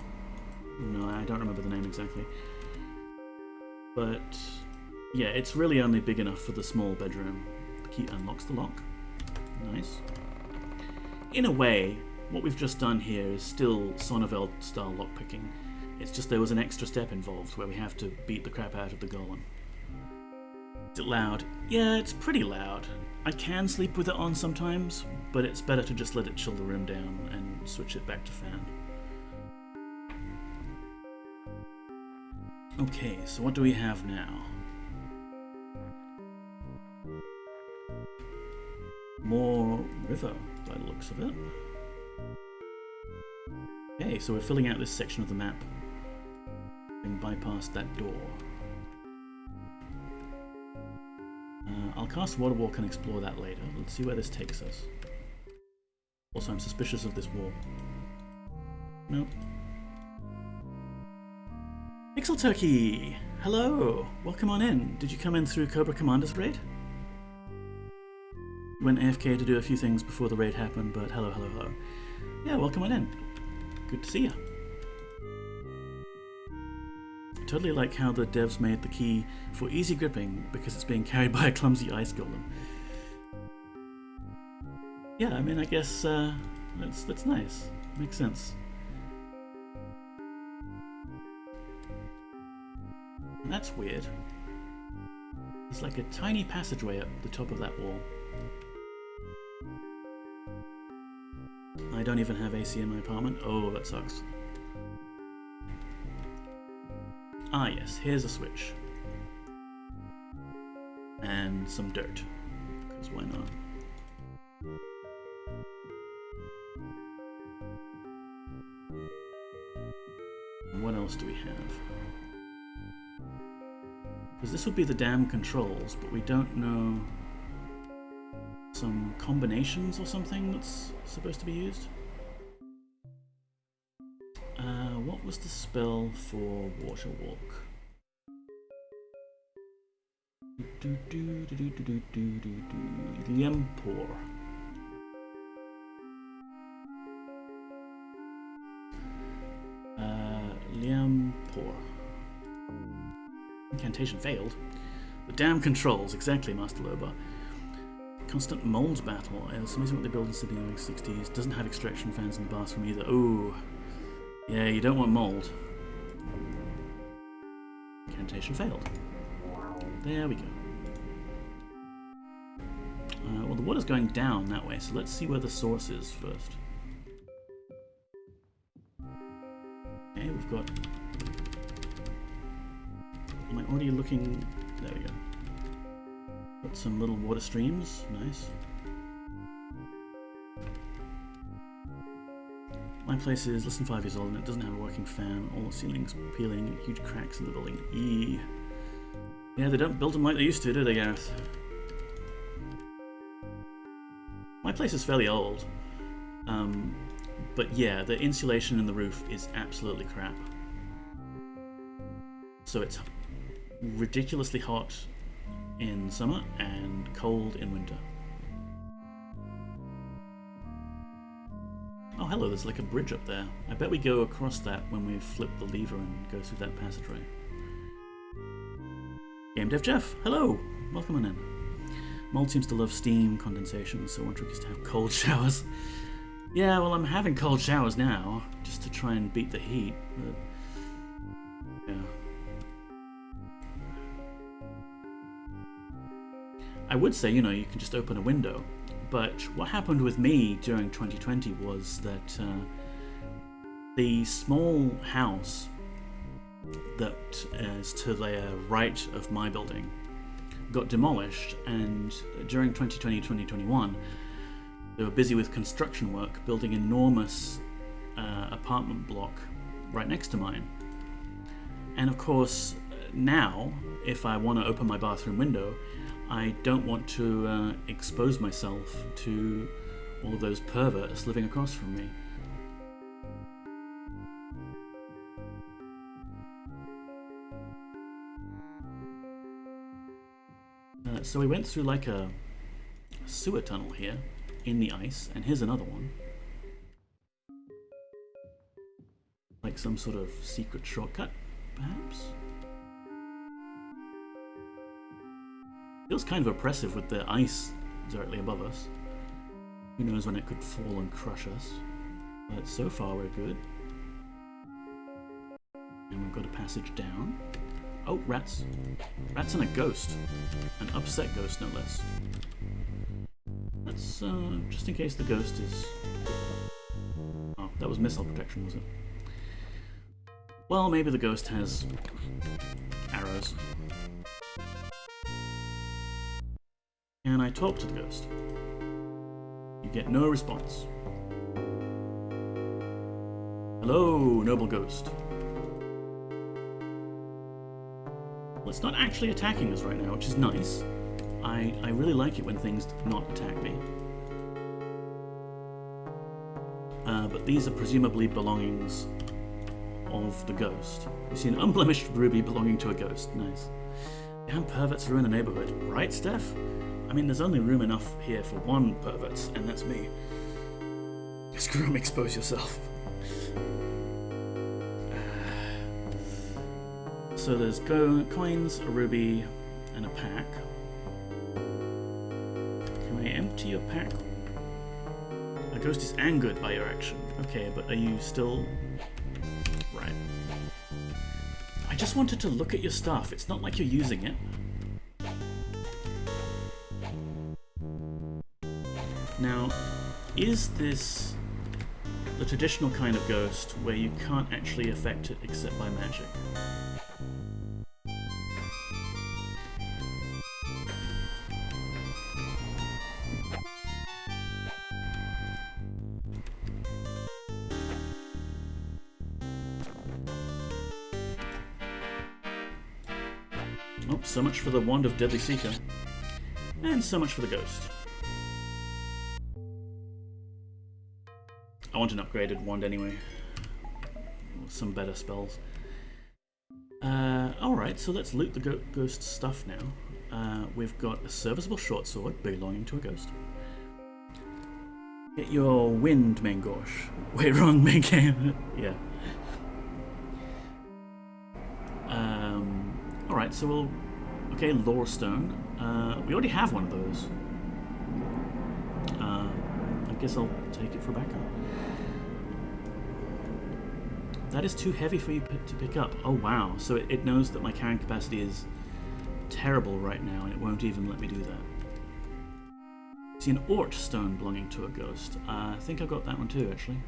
No, I don't remember the name exactly. But, yeah, it's really only big enough for the small bedroom. The key unlocks the lock. Nice. In a way, what we've just done here is still Sonneveld-style lockpicking. It's just there was an extra step involved where we have to beat the crap out of the golem. Is it loud? Yeah, it's pretty loud. I can sleep with it on sometimes, but it's better to just let it chill the room down and switch it back to fan. Okay, so what do we have now? More river, by the looks of it. Okay, so we're filling out this section of the map, having bypassed that door. I'll cast Water Walk and explore that later. Let's see where this takes us. Also, I'm suspicious of this wall. Nope. Pixel Turkey! Hello! Welcome on in. Did you come in through Cobra Commander's raid? Went AFK to do a few things before the raid happened, but hello, hello, hello. Yeah, welcome on in. Good to see you. Totally like how the devs made the key for easy gripping because it's being carried by a clumsy ice golem. Yeah, I mean, I guess that's nice. Makes sense. And that's weird. It's like a tiny passageway up the top of that wall. I don't even have AC in my apartment. Oh, that sucks. Ah yes, here's a switch. And some dirt. Because why not? And what else do we have? Because this would be the dam controls, but we don't know some combinations or something that's supposed to be used. What was the spell for Water Walk? Liempor. Liempor. Incantation failed. The dam controls, exactly, Master Loba. Constant mold battle. It's amazing what they build in Sydney in the 60s. Doesn't have extraction fans in the bathroom either. Ooh. Yeah, you don't want mold. Incantation failed. There we go. Well, the water's going down that way, so let's see where the source is first. Okay, we've got... Am I already looking... There we go. Got some little water streams. Nice. My place is less than 5 years old and it doesn't have a working fan. All the ceilings peeling, huge cracks in the building. Eee. Yeah, they don't build them like they used to, do they, Gareth? My place is fairly old. But yeah, the insulation in the roof is absolutely crap. So it's ridiculously hot in summer and cold in winter. Oh, hello, there's like a bridge up there. I bet we go across that when we flip the lever and go through that passageway. Game Dev Jeff, hello! Welcome on in. Mold seems to love steam condensation, so one trick is to have cold showers. Yeah, well, I'm having cold showers now, just to try and beat the heat, but... yeah. I would say, you know, you can just open a window, but what happened with me during 2020 was that the small house that is to the right of my building got demolished, and during 2020-2021 they were busy with construction work, building an enormous apartment block right next to mine. And of course, now, if I want to open my bathroom window, I don't want to expose myself to all of those perverts living across from me. So we went through like a sewer tunnel here in the ice, and here's another one. Like some sort of secret shortcut, perhaps? Feels kind of oppressive with the ice directly above us. Who knows when it could fall and crush us. But so far we're good. And we've got a passage down. Oh, rats. Rats and a ghost. An upset ghost, no less. That's, just in case the ghost is... Oh, that was missile protection, was it? Well, maybe the ghost has arrows. Can I talk to the ghost? You get no response. Hello, noble ghost. Well, it's not actually attacking us right now, which is nice. I really like it when things do not attack me. But these are presumably belongings of the ghost. You see an unblemished ruby belonging to a ghost. Nice. Damn perverts ruin the neighborhood. Right, Steph? I mean, there's only room enough here for one pervert, and that's me. Screw him, expose yourself. So there's coins, a ruby, and a pack. Can I empty your pack? A ghost is angered by your action. Okay, but are you still... Right. I just wanted to look at your stuff. It's not like you're using it. Now, is this the traditional kind of ghost where you can't actually affect it except by magic? Oh, so much for the Wand of Deadly Seeker. And so much for the ghost. I want an upgraded wand anyway. Some better spells. Alright, so let's loot the ghost stuff now. We've got a serviceable short sword belonging to a ghost. Get your wind, Mangorsh. Wait, wrong, Mangame. Yeah. Alright, so we'll... Okay, Lore Stone. We already have one of those. I guess I'll take it for backup. That is too heavy for you to pick up. Oh wow, so it knows that my carrying capacity is terrible right now and it won't even let me do that. See an Ort stone belonging to a ghost. I think I got that one too, actually.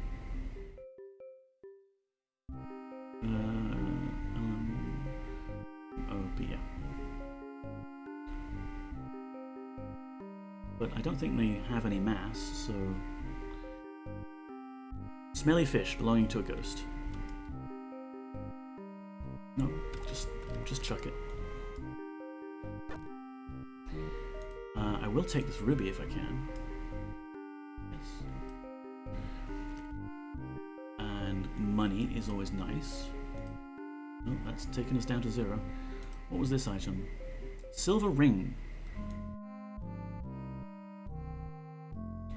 But yeah. But I don't think they have any mass, so... Smelly fish belonging to a ghost. No, just chuck it. I will take this ruby if I can. Yes. And money is always nice. Oh, that's taken us down to 0. What was this item? Silver ring.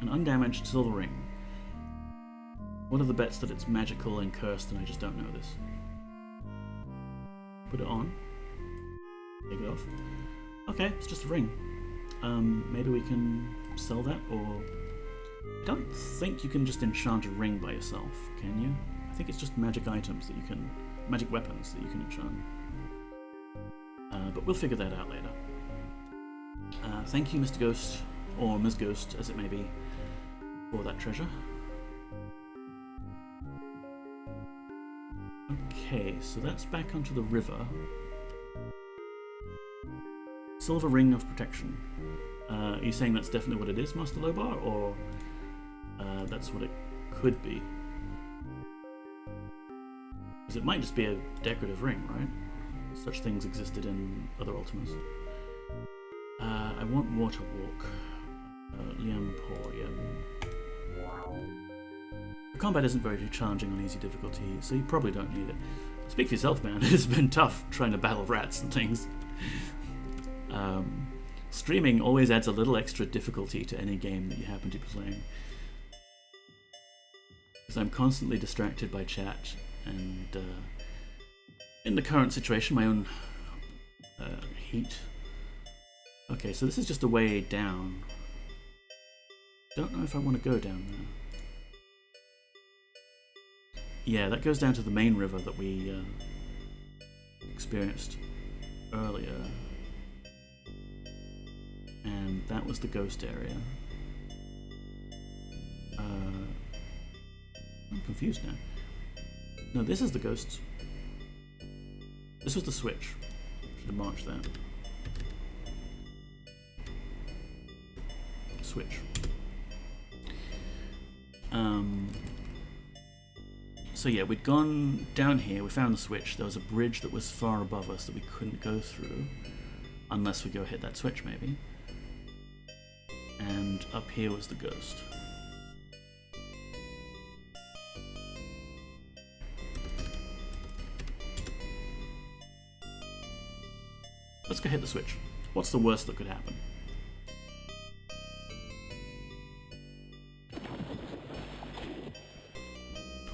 An undamaged silver ring. What are the bets that it's magical and cursed and I just don't know this? Put it on. Take it off. Okay, it's just a ring. Maybe we can sell that, or... I don't think you can just enchant a ring by yourself, can you? I think it's just magic items that you can... magic weapons that you can enchant. But we'll figure that out later. Thank you, Mr. Ghost, or Ms. Ghost, as it may be, for that treasure. Okay, so that's back onto the river. Silver Ring of Protection. Are you saying that's definitely what it is, Master Lobar, or that's what it could be? Because it might just be a decorative ring, right? Such things existed in other Ultimas. I want Water Walk. Liamporium. The combat isn't very challenging on easy difficulty, so you probably don't need it. Speak for yourself, man. It's been tough trying to battle rats and things. Streaming always adds a little extra difficulty to any game that you happen to be playing. Because I'm constantly distracted by chat, and in the current situation, my own heat. Okay, so this is just a way down. Don't know if I want to go down there. Yeah, that goes down to the main river that we experienced earlier. And that was the ghost area. I'm confused now. No, this is the ghost. This was the switch. Should have marked that. Switch. So yeah, we'd gone down here, we found the switch, there was a bridge that was far above us that we couldn't go through, unless we go hit that switch maybe. And up here was the ghost. let's go hit the switch. What's the worst that could happen?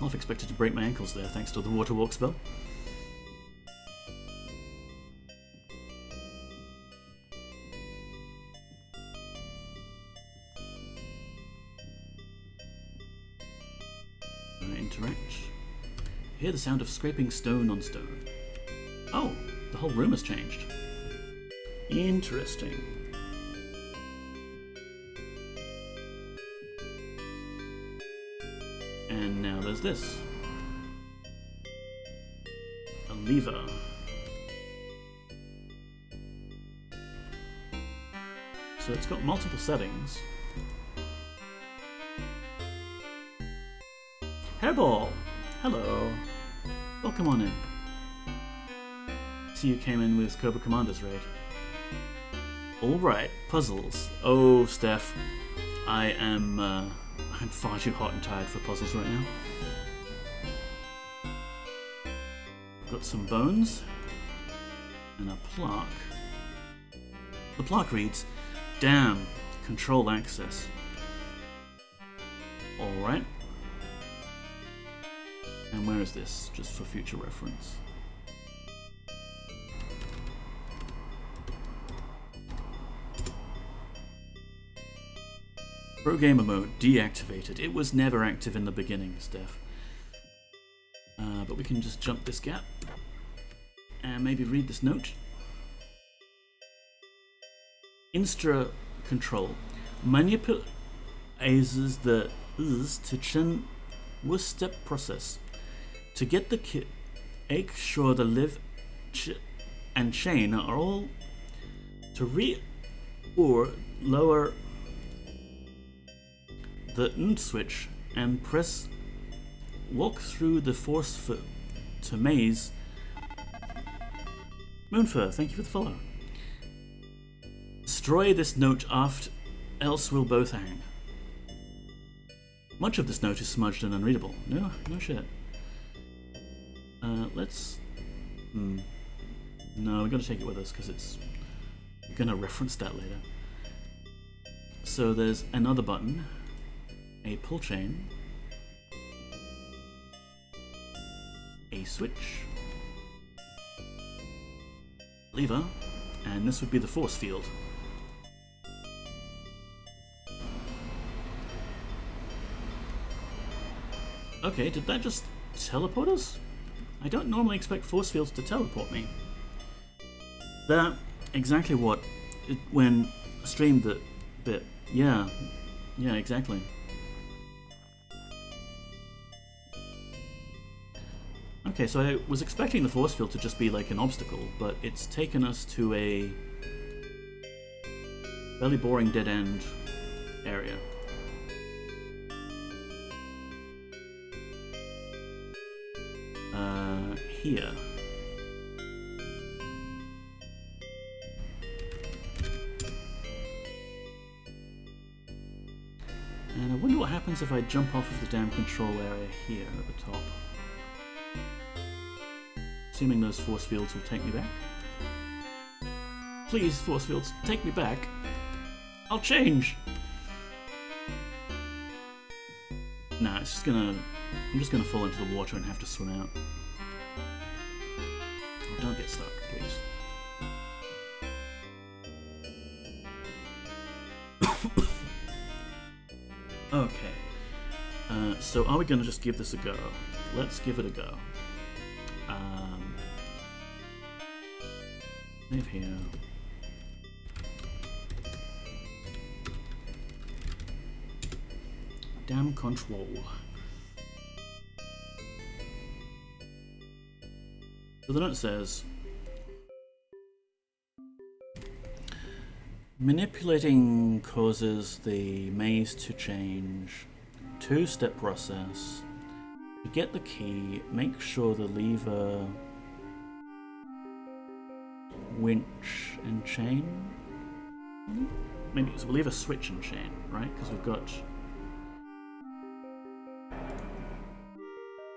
Half expected to break my ankles there, thanks to the water walk spell. Interact. Hear the sound of scraping stone on stone. Oh, the whole room has changed. Interesting. And now there's this. A lever. So it's got multiple settings. Hairball! Hello. Welcome on in. See you came in with Cobra Commander's raid. Alright, puzzles. Oh, Steph. I'm far too hot and tired for puzzles right now. I've got some bones and a plaque. The plaque reads, "Damn, control access." Alright. And where is this? Just for future reference. Pro Gamer Mode deactivated. It was never active in the beginning, Steph. But we can just jump this gap and maybe read this note. Instra control manipulates the to chain step process to get the kit. Make sure the live and chain are all to or lower the switch and press walk through the force to maze. Moonfur, thank you for the follow. Destroy this note after, else we'll both hang. Much of this note is smudged and unreadable. No shit. Let's... No, we gotta take it with us because it's gonna reference that later. So there's another button, a pull chain, a switch, lever, and this would be the force field. Okay, did that just teleport us? I don't normally expect force fields to teleport me. That exactly what when I streamed that bit. Yeah, exactly. Okay, so I was expecting the force field to just be like an obstacle, but it's taken us to a fairly boring dead end area. Here. And I wonder what happens if I jump off of the damn control area here at the top. Assuming those force fields will take me back. Please, force fields, take me back. I'll change! Nah, it's just gonna... I'm just gonna fall into the water and have to swim out. Oh, don't get stuck, please. Okay. So are we gonna just give this a go? Let's give it a go. Save here. Damn control. So the note says, manipulating causes the maze to change. Two-step process. To get the key, make sure the lever, winch, and chain. Maybe it's a lever, switch, and chain, right? Because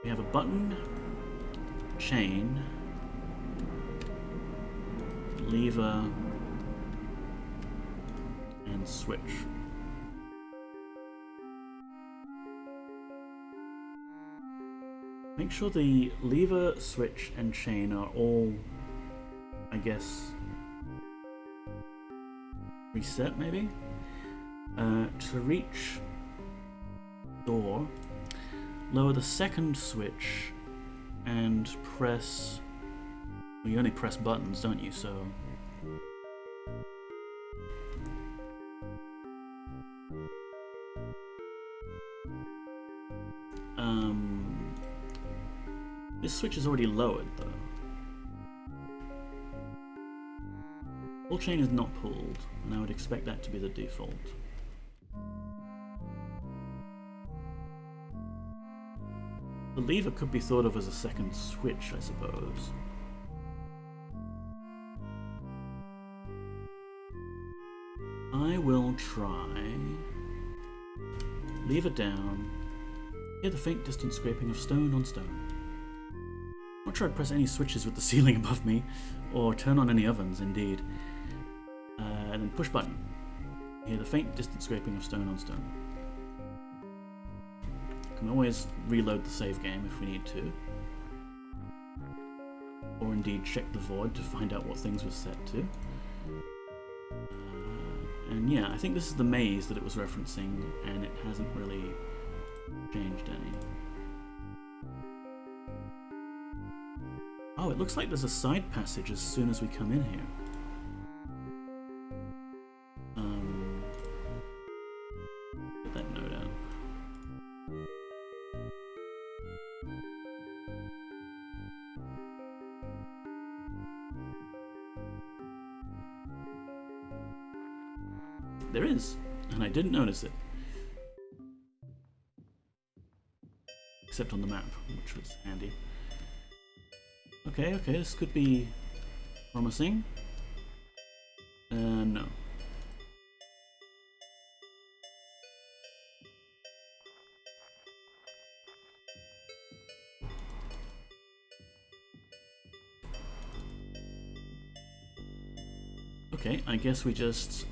we have a button, chain, lever and switch. Make sure the lever, switch, and chain are all, I guess, reset maybe? To reach door, lower the second switch and press... Well, you only press buttons, don't you? So... This switch is already lowered, though. Pull chain is not pulled, and I would expect that to be the default. The lever could be thought of as a second switch, I suppose. I will try... Lever down. Hear the faint distant scraping of stone on stone. I'm not sure I'd press any switches with the ceiling above me, or turn on any ovens, indeed. And then push button. Hear the faint distant scraping of stone on stone. Can always reload the save game if we need to. Or indeed check the void to find out what things were set to. And yeah, I think this is the maze that it was referencing, and it hasn't really changed any. Oh, it looks like there's a side passage as soon as we come in here. Get that note out. There is, and I didn't notice it. Except on the map, which was handy. Okay, this could be promising. No. Okay, I guess we just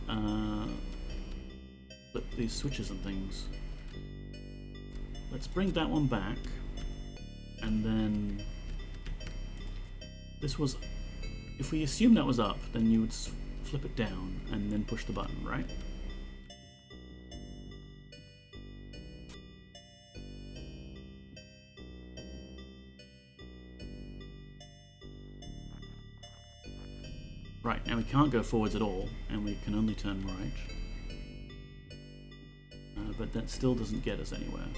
flip these switches and things. Let's bring that one back, and then this was, if we assume that was up, then you would flip it down and then push the button, right? Right, now we can't go forwards at all, and we can only turn right. But that still doesn't get us anywhere.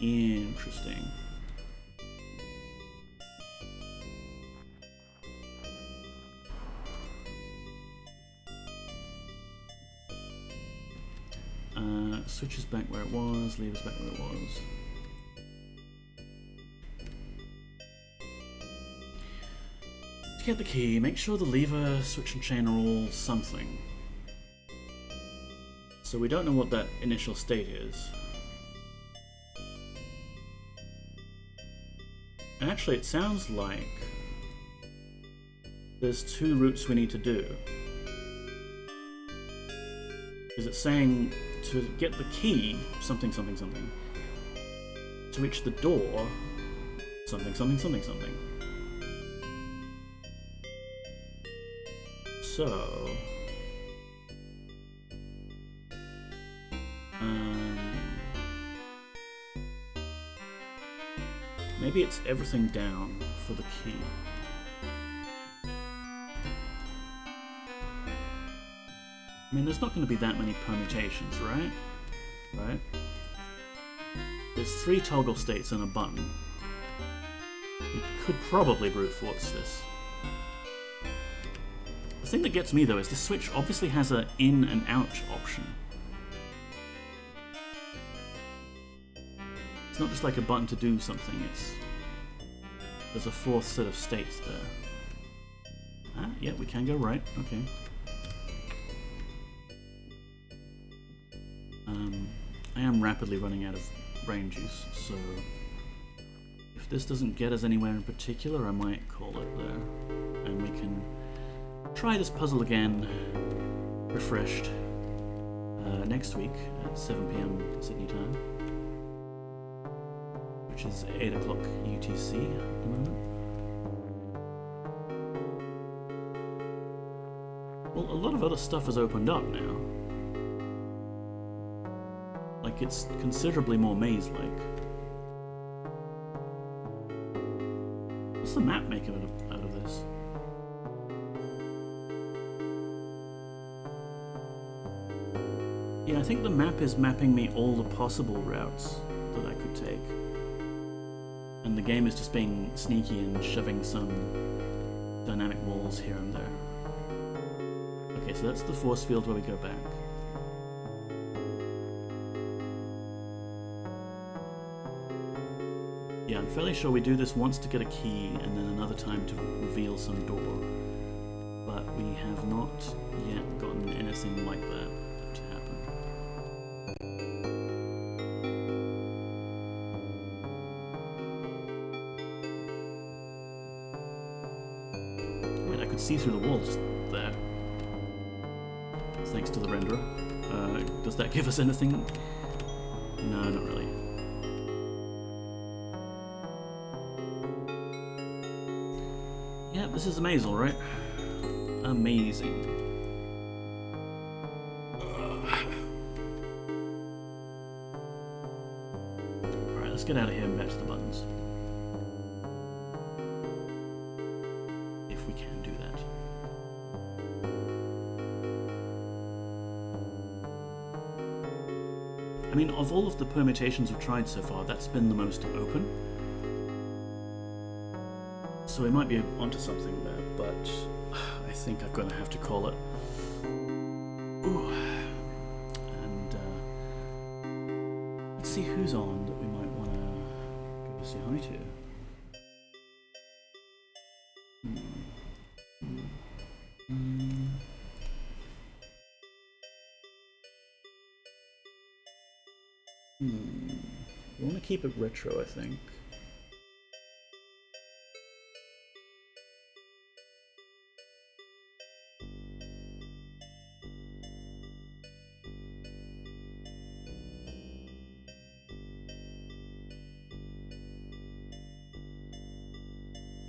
Interesting. Switches back where it was, levers back where it was. To get the key, make sure the lever, switch and chain are all something. So we don't know what that initial state is. And actually it sounds like there's two routes we need to do. Because it's saying to get the key, something, something, something. To reach the door, something, something, something, something. So... maybe it's everything down for the key. I mean, there's not going to be that many permutations, right? Right? There's 3 toggle states and a button. We could probably brute force this. The thing that gets me, though, is this switch obviously has an in and out option. It's not just like a button to do something, there's a 4th set of states there. Ah, yeah, we can go right, okay. I am rapidly running out of brain juice, so if this doesn't get us anywhere in particular, I might call it there, and we can try this puzzle again, refreshed, next week at 7 p.m. Sydney time, which is 8 o'clock UTC at the moment. Well, a lot of other stuff has opened up now. Like, it's considerably more maze-like. What's the map make out of this? Yeah, I think the map is mapping me all the possible routes that I could take. And the game is just being sneaky and shoving some dynamic walls here and there. Okay, so that's the force field where we go back. Yeah, I'm fairly sure we do this once to get a key and then another time to reveal some door. But we have not yet gotten anything like that to happen. Wait, I could see through the wall just there. Thanks to the renderer. Does that give us anything? No, not really. Yeah, this is amazing, right? Amazing. Alright, let's get out of here and back to the buttons. If we can do that. I mean, of all of the permutations we've tried so far, that's been the most open. So we might be onto something there, but I think I'm going to have to call it. Ooh. And let's see who's on that we might want to go say hi to. We want to keep it retro, I think.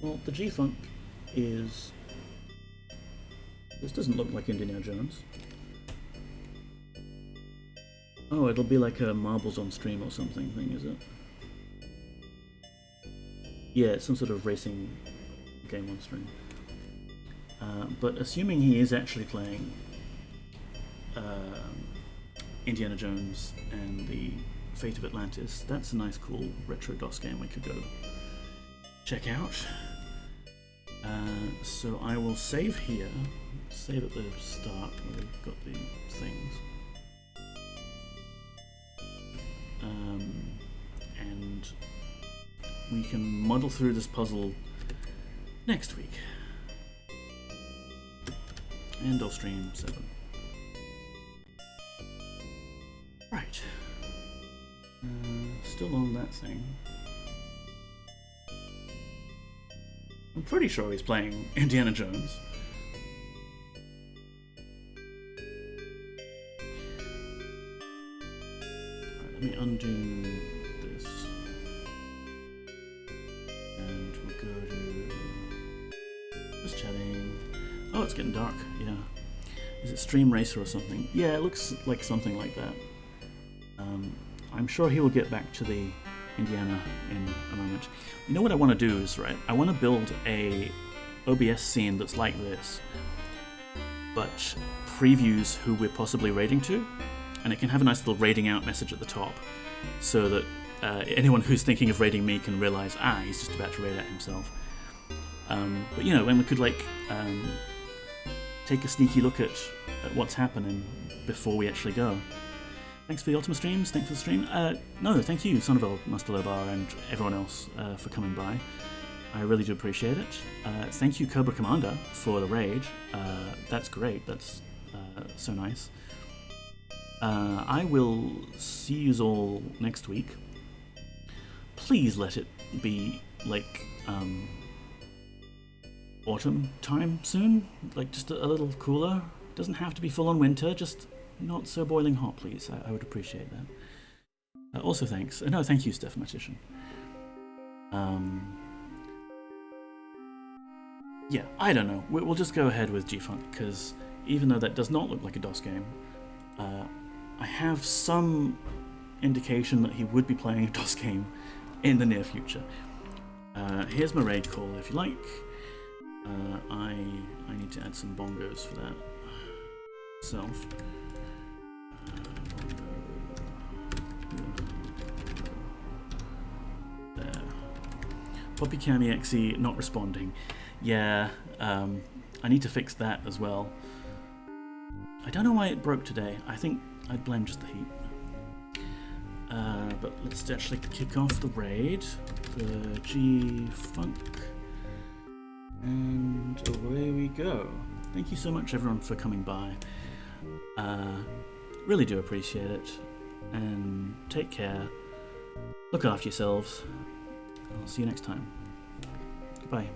Well, the G-Funk is... This doesn't look like Indiana Jones. Oh, it'll be like a Marbles on Stream or something thing, is it? Yeah, it's some sort of racing game on stream. But assuming he is actually playing Indiana Jones and the Fate of Atlantis, that's a nice, cool retro DOS game we could go check out. So I will save here, save at the start where we've got the things. And we can muddle through this puzzle next week. End of stream 7. Right. Still on that thing. I'm pretty sure he's playing Indiana Jones. Alright, let me undo this. And we'll go to... just chatting. Oh, it's getting dark, yeah. Is it Stream Racer or something? Yeah, it looks like something like that. I'm sure he will get back to the Indiana in a moment. You know what I want to do is, right, I want to build a OBS scene that's like this, but previews who we're possibly raiding to, and it can have a nice little raiding out message at the top, so that anyone who's thinking of raiding me can realize, he's just about to raid out himself. But you know, when we could like take a sneaky look at what's happening before we actually go. Thanks for the Ultima streams, thanks for the stream. No, thank you, Sonnevel, Master Lobar, and everyone else for coming by. I really do appreciate it. Thank you, Cobra Commander, for the raid. That's great, that's so nice. I will see you all next week. Please let it be, like, autumn time soon, like just a little cooler. Doesn't have to be full on winter, just not so boiling hot, please. I would appreciate that. Also, thanks. No, thank you, Stephmatician. Yeah, I don't know. We'll just go ahead with G-Funk, because even though that does not look like a DOS game, I have some indication that he would be playing a DOS game in the near future. Here's my raid call, if you like. I need to add some bongos for that myself. There. Poppy Cami XE not responding. Yeah, I need to fix that as well. I don't know why it broke today. I think I'd blame just the heat. But let's actually kick off the raid. The G-Funk. And away we go. Thank you so much, everyone, for coming by. Really do appreciate it. And take care. Look after yourselves. I'll see you next time. Goodbye.